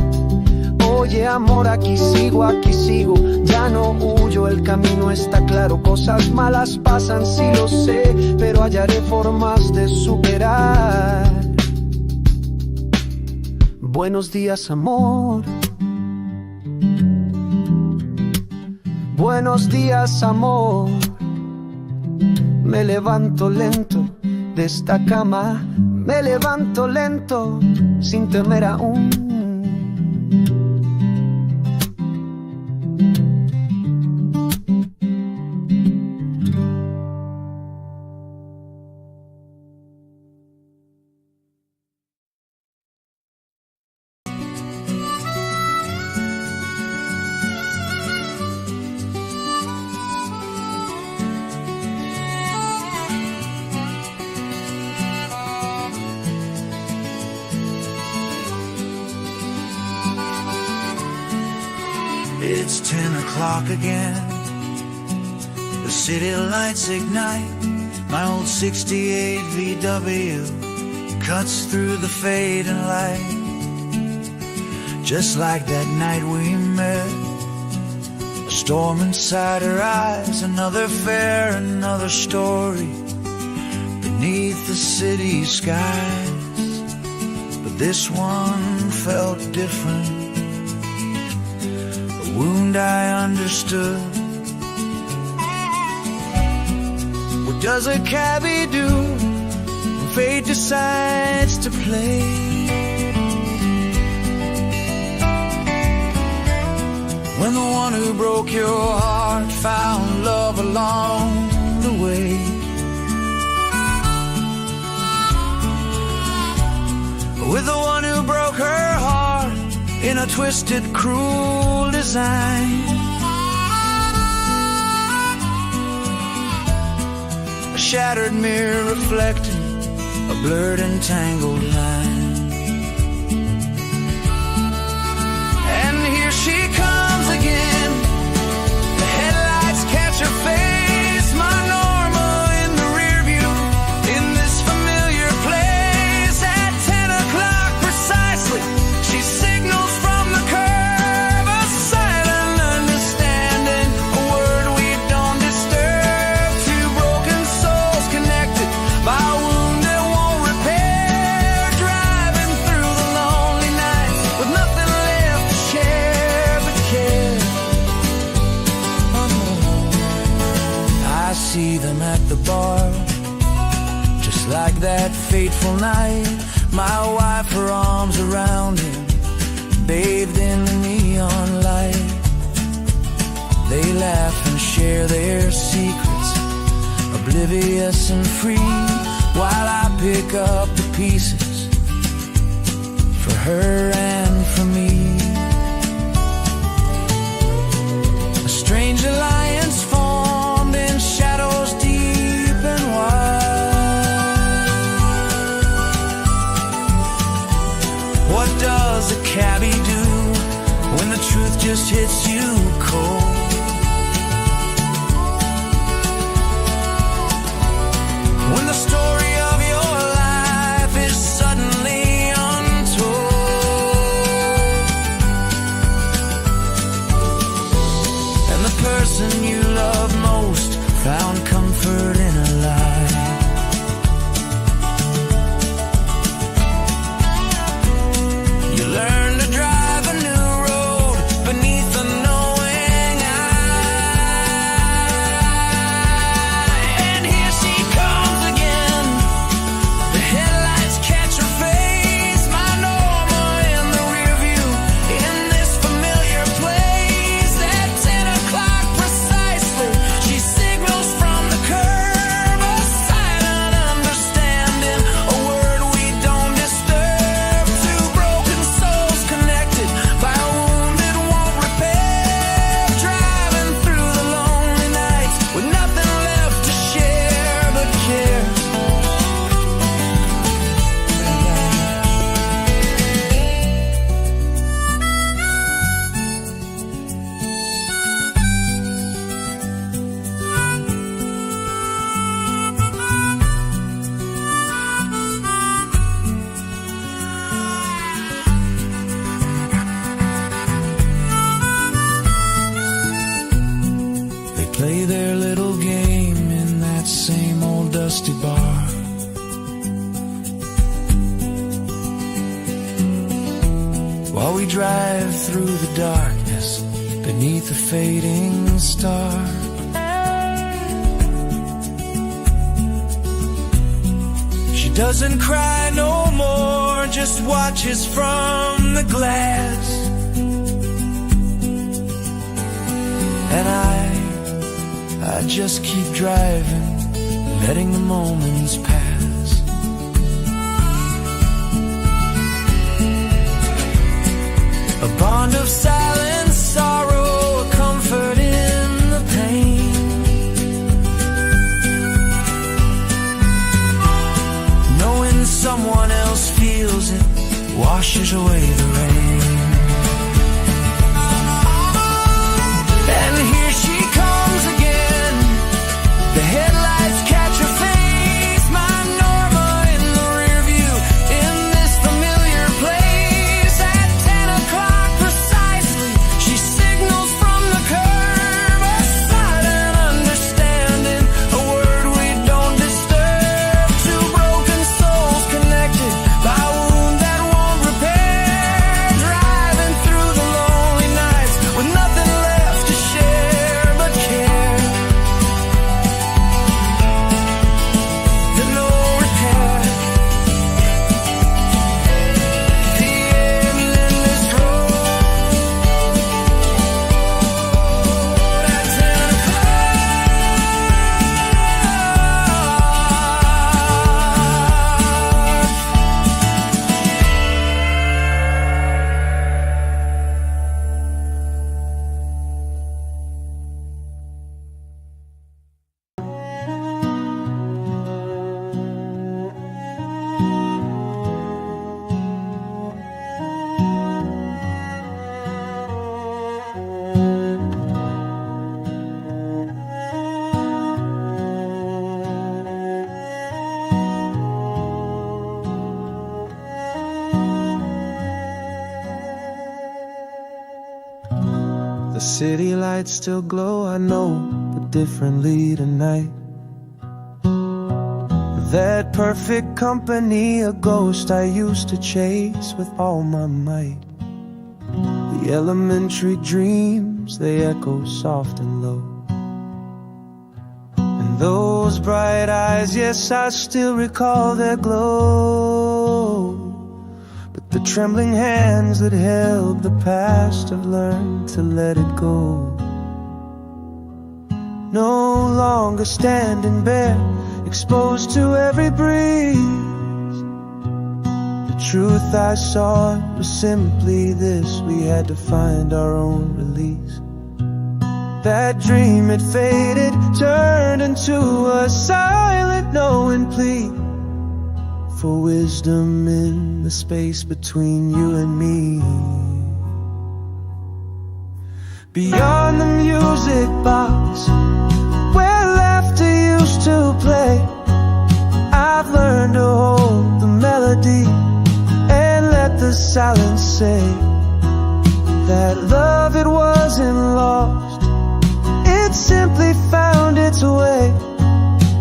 Oye amor, aquí sigo, ya no huyo, el camino está claro. Cosas malas pasan, sí lo sé, pero hallaré formas de superar. Buenos días amor, buenos días amor. Me levanto lento de esta cama, me levanto lento sin temer aún. It's 10 o'clock again. The city lights ignite. My old 68 VW cuts through the fading light. Just like that night we met. A storm inside her eyes. Another fair, another story beneath the city skies. But this one felt different. Wound I understood. What does a cabbie do when fate decides to play? When the one who broke your heart found love along the way. with the one who broke her heart in a twisted, cruel design. A shattered mirror reflecting a blurred and tangled line. And here she comes again. The headlights catch her face, my normal in the rear view, in this familiar place. At 10 o'clock precisely, she signals from the curb, a silent understanding, a word we don't disturb. Two broken souls connected by a wound that won't repair, driving through the lonely nights with nothing left to share but care. I see them at the bar, just like that fateful night. My wife, her arms around him, bathed in the neon light. They laugh and share their secrets, oblivious and free, while I pick up the pieces for her and for me. A strange alliance formed in shadows deep and wide. What does a cabbie do when the truth just hits you cold? When the story of your life is suddenly untold, and the person you love most found comfort in a lie. You learn to drive a new road beneath the knowing eye. And here she comes again. The headlights catch her face, my normal in the rear view, in this familiar place. At 10 o'clock precisely, she signals from the curb, a silent understanding, a word we don't disturb. Two broken souls connected by a wound that won't repair, driving through the lonely nights with nothing left to share but care. They play their little game in that same old dusty bar. While we drive through the darkness beneath a fading star. She doesn't cry no more, just watches from the glass. And I just keep driving, letting the moments pass. A bond of silent sorrow, a comfort in the pain. Knowing someone else feels it washes away the rain. And here she comes again. The headlights catch her face, my normal in the rear view, in this familiar place. At 10 o'clock precisely, she signals from the curb, a silent understanding, a word we don't disturb. Two broken souls connected by a wound that won't repair, city lights still glow, I know, but differently tonight. That perfect company, a ghost I used to chase with all my might. The elementary dreams, they echo soft and low. And those bright eyes, yes, I still recall their glow. But the trembling hands that held the past have learned to let it go. No longer standing bare, exposed to every breeze. The truth I sought was simply this: we had to find our own release. That dream had faded, turned into a silent knowing plea for wisdom in the space between you and me. Beyond the music box, where laughter used to play, I've learned to hold the melody and let the silence say that love, it wasn't lost, it simply found its way.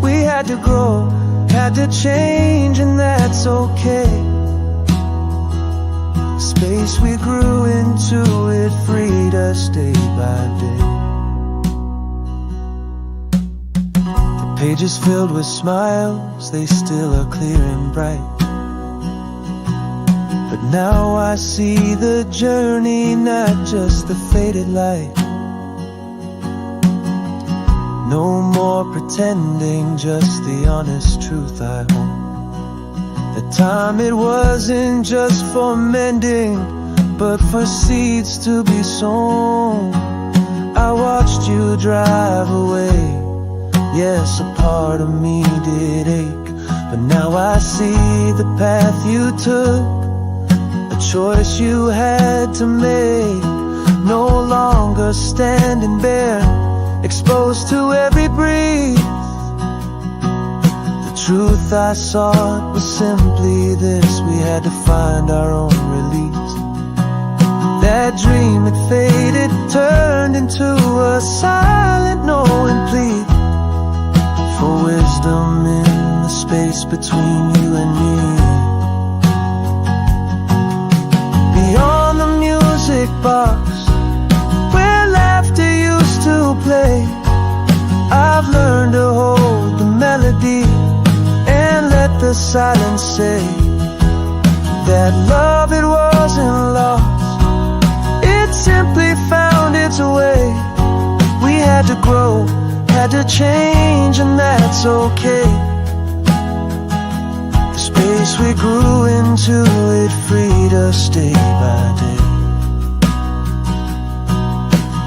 We had to grow, had to change, and that's okay. The space we grew into, it freed us day by day. The pages filled with smiles, they still are clear and bright. But now I see the journey, not just the faded light. No more pretending, just the honest truth I own. The time, it wasn't just for mending, but for seeds to be sown. I watched you drive away, yes, a part of me did ache. But now I see the path you took, a choice you had to make. No longer standing bare, exposed to every breeze. The truth I sought was simply this: we had to find our own release. That dream had faded, turned into a silent knowing plea for wisdom in the space between you and me. Beyond the music box, where laughter used to play, I've learned to hold the melody and let the silence say that love, it wasn't lost, it simply found its way. We had to grow, had to change, and that's okay. The space we grew into, it freed us day by day.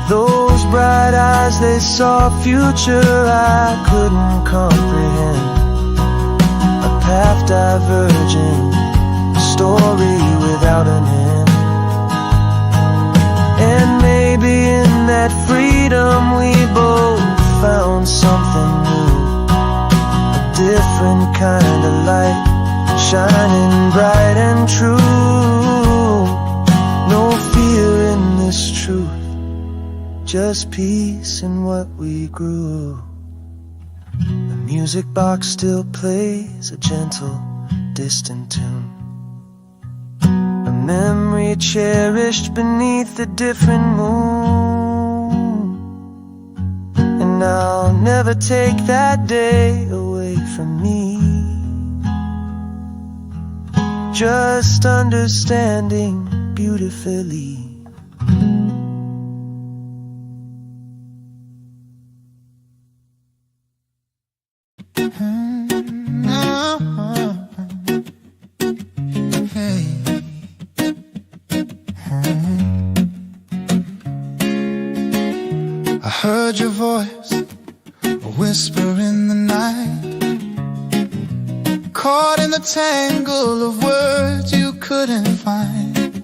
Those bright eyes, they saw a future I couldn't comprehend. A path diverging, a story without an end. And maybe in that freedom we both found something new, a different kind of light, shining bright and true. No fear in this truth, just peace in what we grew. The music box still plays a gentle, distant tune, a memory cherished beneath a different moon. And I'll never take that day away from me. Just understanding beautifully. I heard your voice, a whisper in the night, caught in the tangle of words you couldn't find.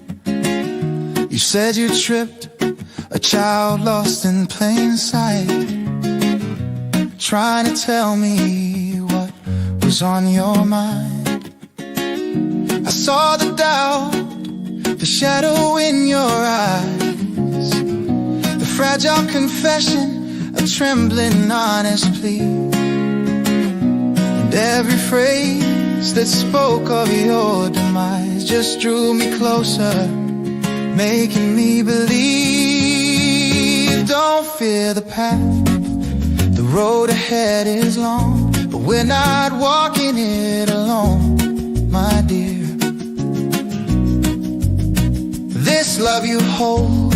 You said you tripped, a child lost in plain sight, trying to tell me what was on your mind. I saw the doubt, the shadow in your eyes, the fragile fragile confession, a trembling honest plea, and every phrase that spoke of your demise just drew me closer, making me believe. Don't fear the path, the road ahead is long, but we're not walking it alone, my dear. This love you hold,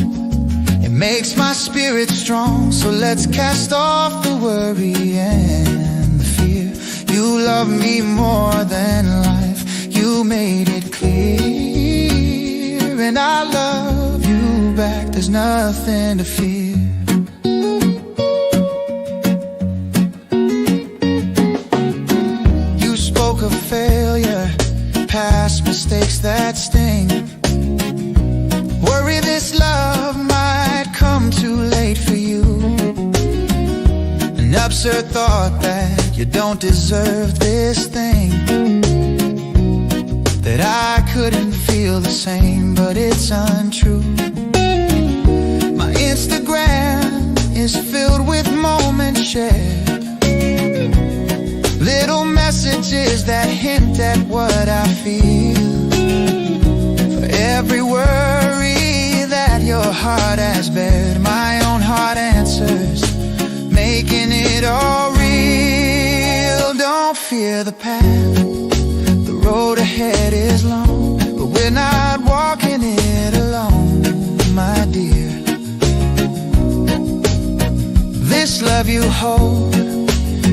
it makes my spirit strong. So let's cast off the worry and the fear. You love me more than life, you made it clear, and I love you back, there's nothing to fear. You spoke of failure, past mistakes that sting. Worry this love might come too late for you. An absurd thought that you don't deserve this thing, that I couldn't feel the same, but it's untrue. My Instagram is filled with moments shared, little messages that hint at what I feel. For every worry that your heart has bared, my own heart answers, making it all real. Don't fear the path, the road ahead is long, but we're not walking it alone, my dear. This love you hold,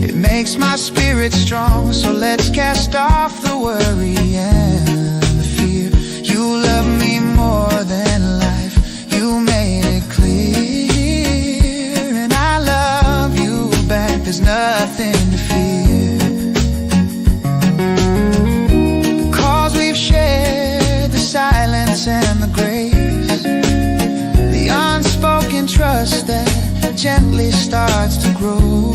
it makes my spirit strong. So let's cast off the worry and the fear. You love me more than life, you made it clear, and I love you back, there's nothing to fear. 'Cause we've shared the silence and the grace, the unspoken trust that gently starts to grow.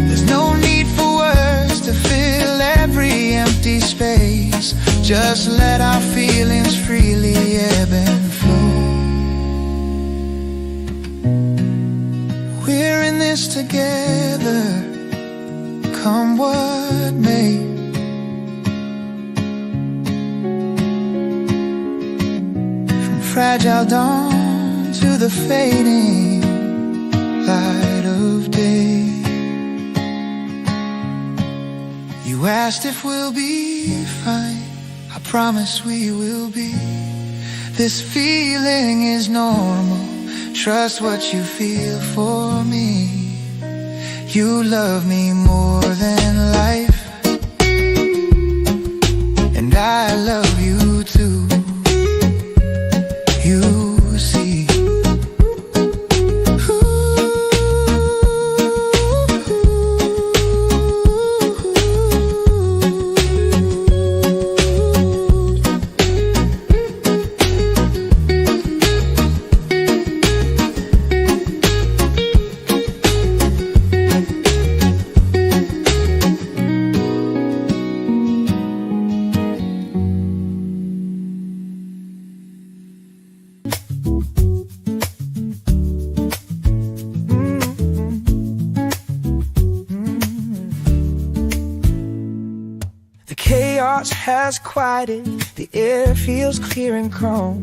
There's no need for words to fill every empty space, just let our feelings freely ebb and flow. We're in this together, come what may. From fragile dawn to the fading light of day. You asked if we'll be fine, I promise we will be. This feeling is normal, trust what you feel for me. You love me more than life, and I love you too. You see, has quieted, the air feels clear and calm.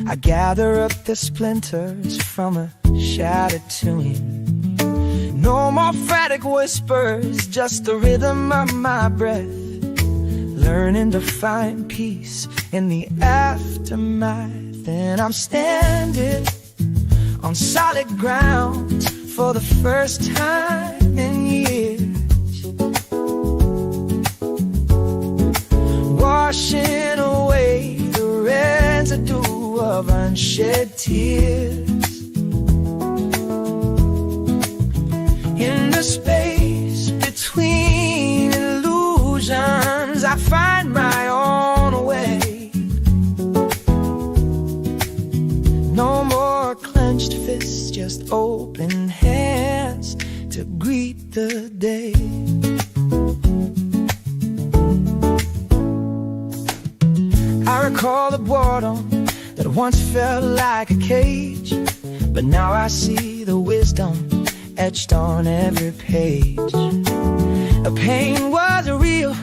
I gather up the splinters from a shattered tune. No more frantic whispers, just the rhythm of my breath, learning to find peace in the aftermath. And I'm standing on solid ground for the first time in years, washing away the residue of unshed tears. In the space between illusions, I find my own way. No more clenched fists, just open hands to greet the day. I recall the boredom that once felt like a cage. but now I see the wisdom etched on every page. The pain was real,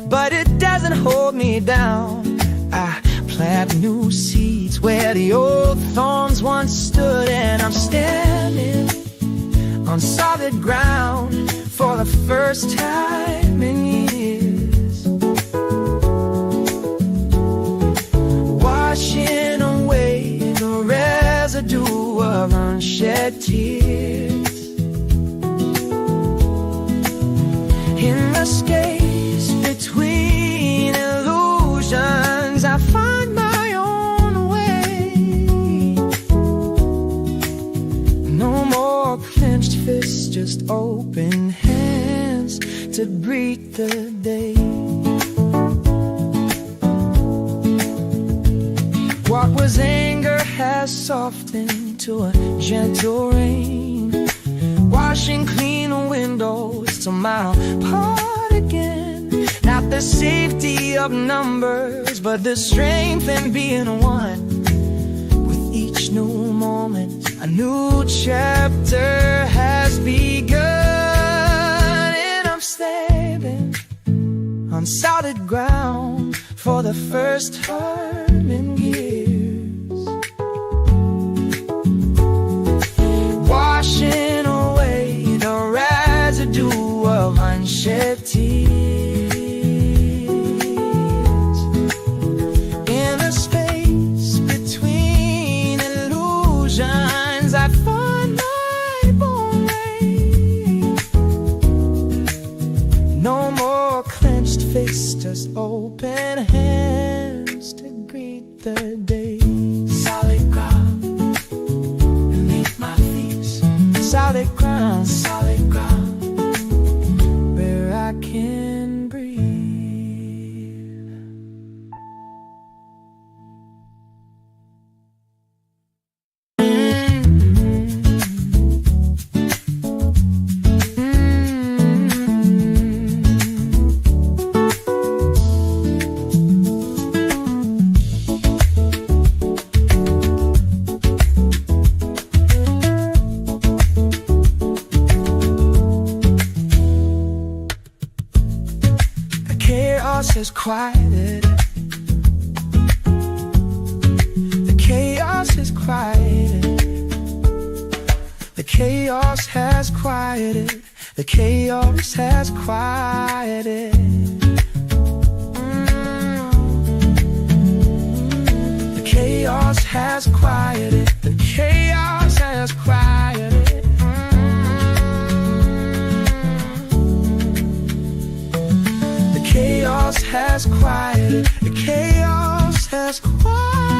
but it doesn't hold me down. I plant new seeds where the old thorns once stood, and I'm standing on solid ground for the first time in years. Washing away the residue of unshed tears. In the space between illusions, I find my own way. No more clenched fists, just open hands to greet the day. What was anger has softened to a gentle rain, washing clean windows till my apart again. Not the safety of numbers, but the strength in being one. With each new moment, a new chapter has begun, and I'm standing on solid ground for the first time in years. Washing away the residue of unshed tears. In the space between illusions, I find my own way. No more clenched fists, just open hands to greet the day. Solid ground beneath my feet. Solid ground, where I can breathe. Has quieted. The chaos has quieted. The chaos has quieted. The chaos has quieted. The chaos has quieted. The chaos has quieted. Chaos has quieted. The chaos has quieted.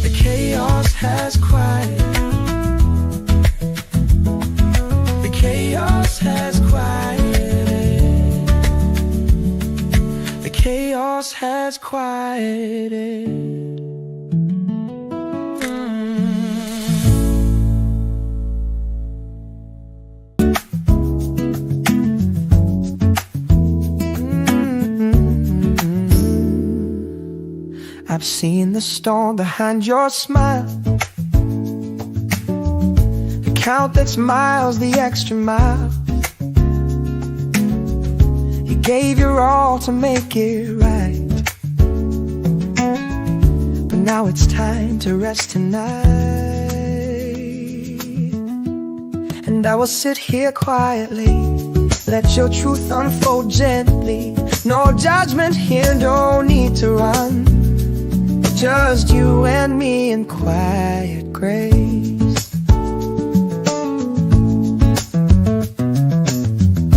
The chaos has quieted. The chaos has quieted. The chaos has quieted. I've seen the storm behind your smile, the countless miles, the extra mile. You gave your all to make it right, but now it's time to rest tonight. And I will sit here quietly, let your truth unfold gently. No judgment here, no need to run. Just you and me in quiet grace.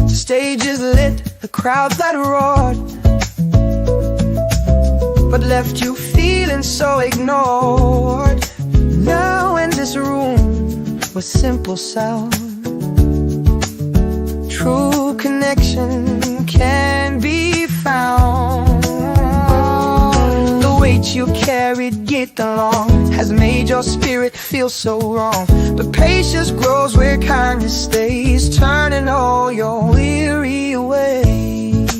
The stage is lit, the crowds that roared, but left you feeling so ignored. Now in this room with simple sound, true connection can be found. The weight you carried, get along, has made your spirit feel so wrong. But patience grows where kindness stays, turning all your weary ways.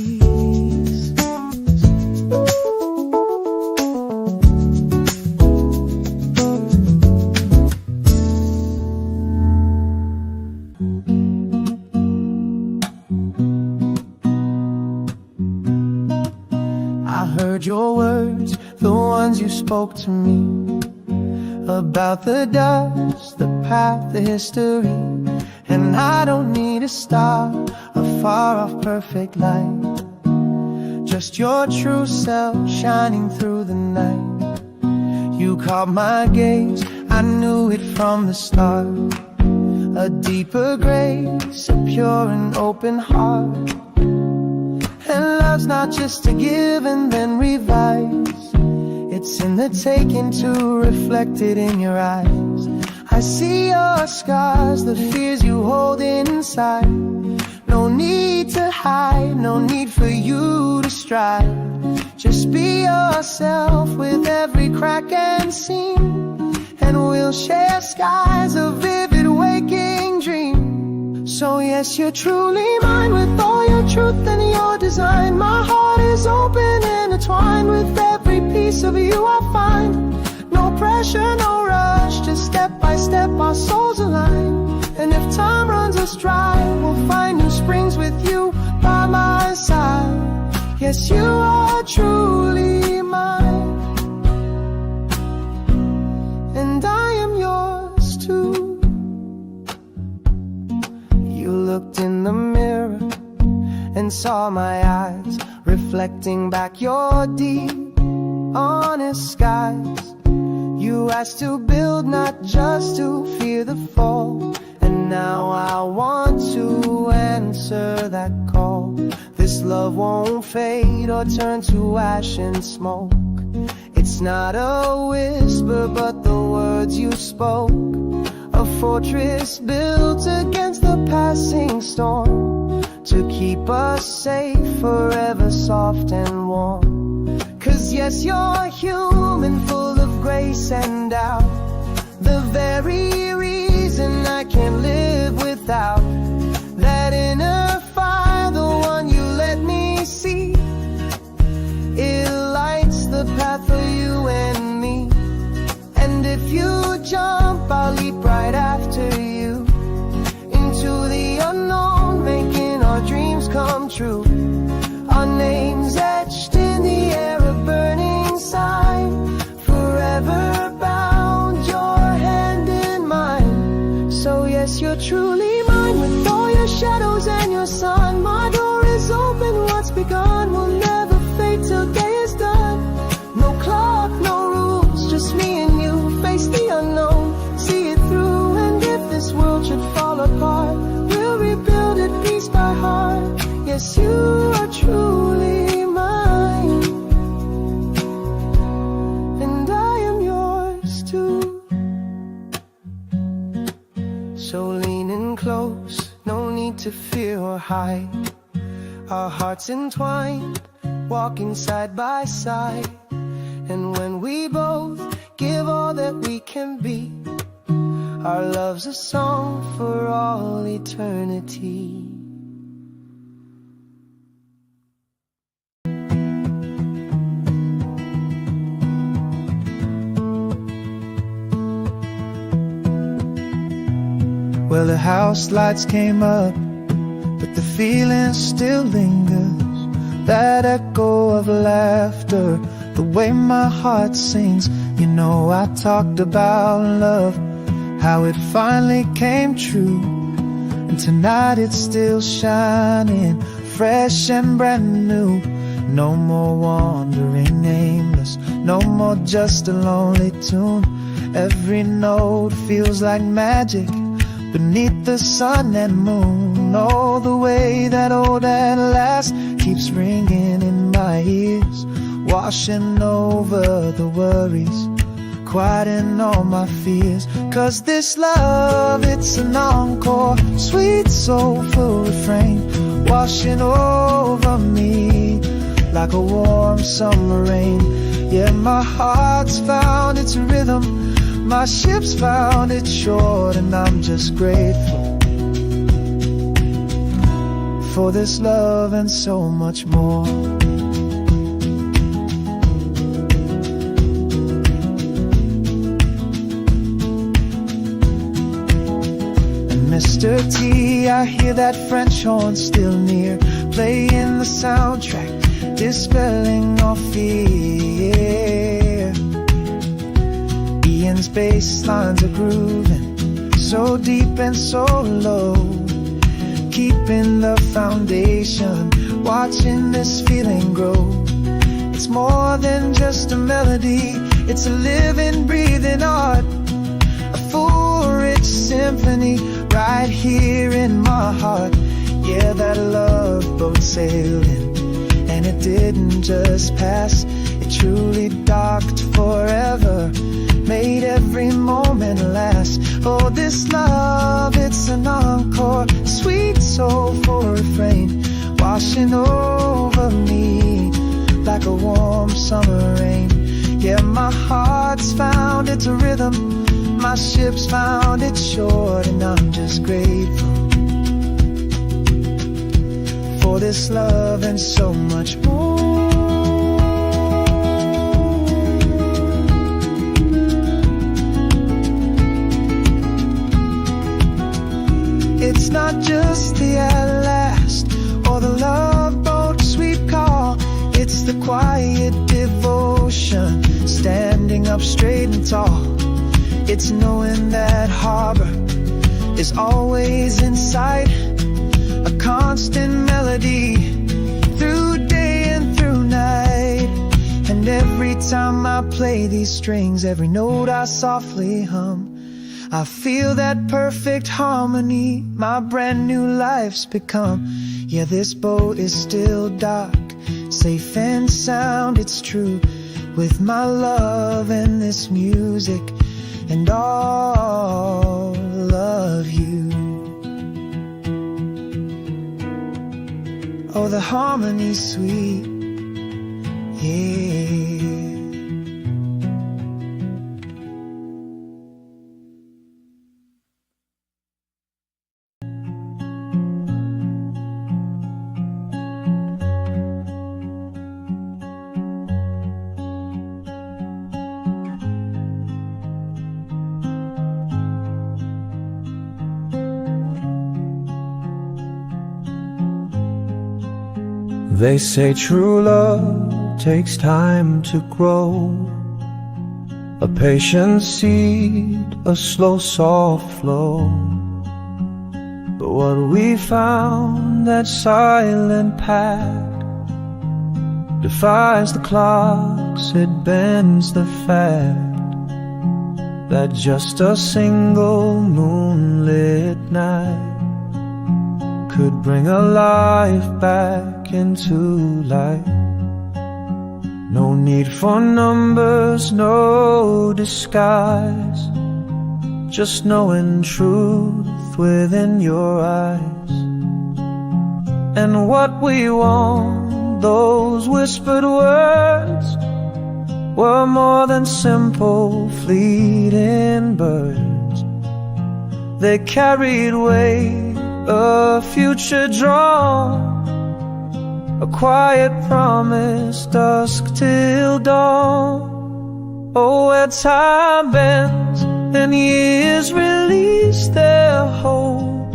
heard your words, the ones you spoke to me, about the dust, the path, the history. And I don't need a star, a far-off perfect light, just your true self shining through the night. You caught my gaze, I knew it from the start. A deeper grace, a pure and open heart. And love's not just to give and then revise, it's in the taking to reflect it in your eyes. I see your scars, the fears you hold inside. No need to hide, no need for you to strive. Just be yourself with every crack and seam, and we'll share skies, a vivid waking dream. So yes, you're truly mine, with all your truth and your design. My heart is open, intertwined with every piece of you I find. No pressure, no rush, just step by step our souls align. And if time runs us dry, we'll find new springs with you by my side. Yes, you are truly mine, and I am yours too. You looked in the mirror and saw my eyes, reflecting back your deep, honest skies. You asked to build, not just to fear the fall. And now I want to answer that call. This love won't fade or turn to ash and smoke. It's not a whisper, but the words you spoke. A fortress built against the passing storm, to keep us safe, forever soft and warm. 'Cause yes, you're human, full of grace and doubt, the very reason I can't live without. That inner fire, the one you let me see, it lights the path for you and me. And if you jump, I'll leap right after you, into the unknown, making our dreams come true. Our names etched in the air, a burning sign, forever bound, your hand in mine. So yes, you're truly mine, with all your shadows and your sun. My door is open, what's begun will never fade till day is done. No clock, no rules, just me and you, face the unknown, see it through. And if this world should fall apart, we'll rebuild it piece by heart. Yes, you are truly mine, and I am yours too. So lean in close, no need to fear or hide. Our hearts entwined, walking side by side. And when we both give all that we can be, our love's a song for all eternity. Well, the house lights came up, but the feeling still lingers. That echo of laughter, the way my heart sings. You know, I talked about love, how it finally came true. And tonight it's still shining, fresh and brand new. No more wandering aimless, no more just a lonely tune. Every note feels like magic beneath the sun and moon. Oh, the way that old at last keeps ringing in my ears, washing over the worries, quieting all my fears. 'Cause this love, it's an encore, sweet soulful refrain, washing over me like a warm summer rain. Yeah, my heart's found its rhythm, my ship's found its shore, and I'm just grateful for this love and so much more. And Mr. T, I hear that French horn still near, playing the soundtrack, dispelling all fear. Ian's bass lines are grooving, so deep and so low, keeping the foundation, watching this feeling grow. It's more than just a melody, it's a living, breathing art, a full, rich symphony right here in my heart. Yeah, that love boat sailing, and it didn't just pass, it truly docked forever, made every moment last. Oh, this love, it's an encore, sweet soulful refrain, washing over me like a warm summer rain. Yeah, my heart's found its rhythm, my ship's found its shore, and I'm just grateful for this love and so much more. It's not just the at last or the love boat sweet call, it's the quiet devotion, standing up straight and tall. It's knowing that harbor is always in sight, a constant melody through day and through night. And every time I play these strings, every note I softly hum, I feel that perfect harmony my brand new life's become. Yeah, this boat is still dark, safe and sound, it's true, with my love and this music and all of you. Oh, the harmony's sweet, yeah. They say true love takes time to grow, a patient seed, a slow soft flow. But what we found, that silent pact, defies the clocks, it bends the fact that just a single moonlit night could bring a life back into light. No need for numbers, no disguise, just knowing truth within your eyes. And what we want, those whispered words, were more than simple fleeting birds. They carried weight, a future drawn, a quiet promise, dusk till dawn. Oh, where time bends and years release their hold,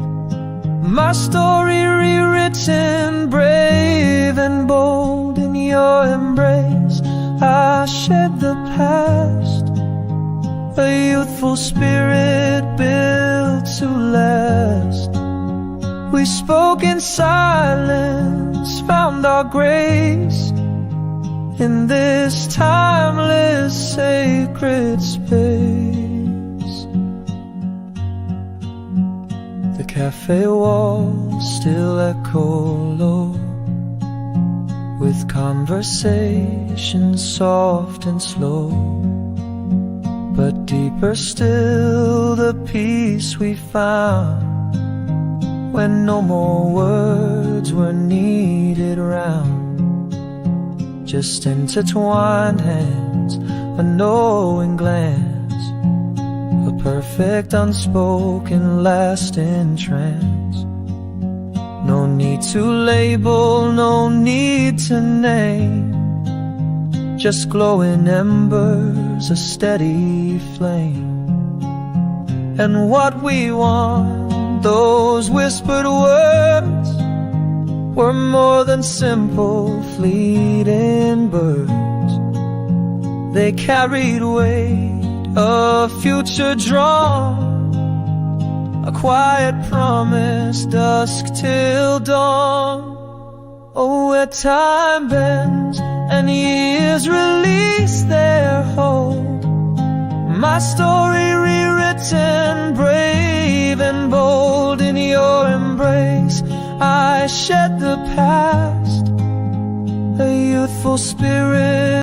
my story rewritten, brave and bold. In your embrace I shed the past, a youthful spirit built to last. We spoke in silence, found our grace in this timeless sacred space. The cafe walls still echo low, with conversations soft and slow. But deeper still the peace we found, when no more words were needed round. Just intertwined hands, a knowing glance, a perfect unspoken lasting trance. No need to label, no need to name, just glowing embers, a steady flame. And what we want, those whispered words, were more than simple fleeting birds. They carried weight of future drawn, a quiet promise, dusk till dawn. Oh, where time bends and years release their hold, my story rewritten, brave and bold in your embrace. I shed the past, a youthful spirit.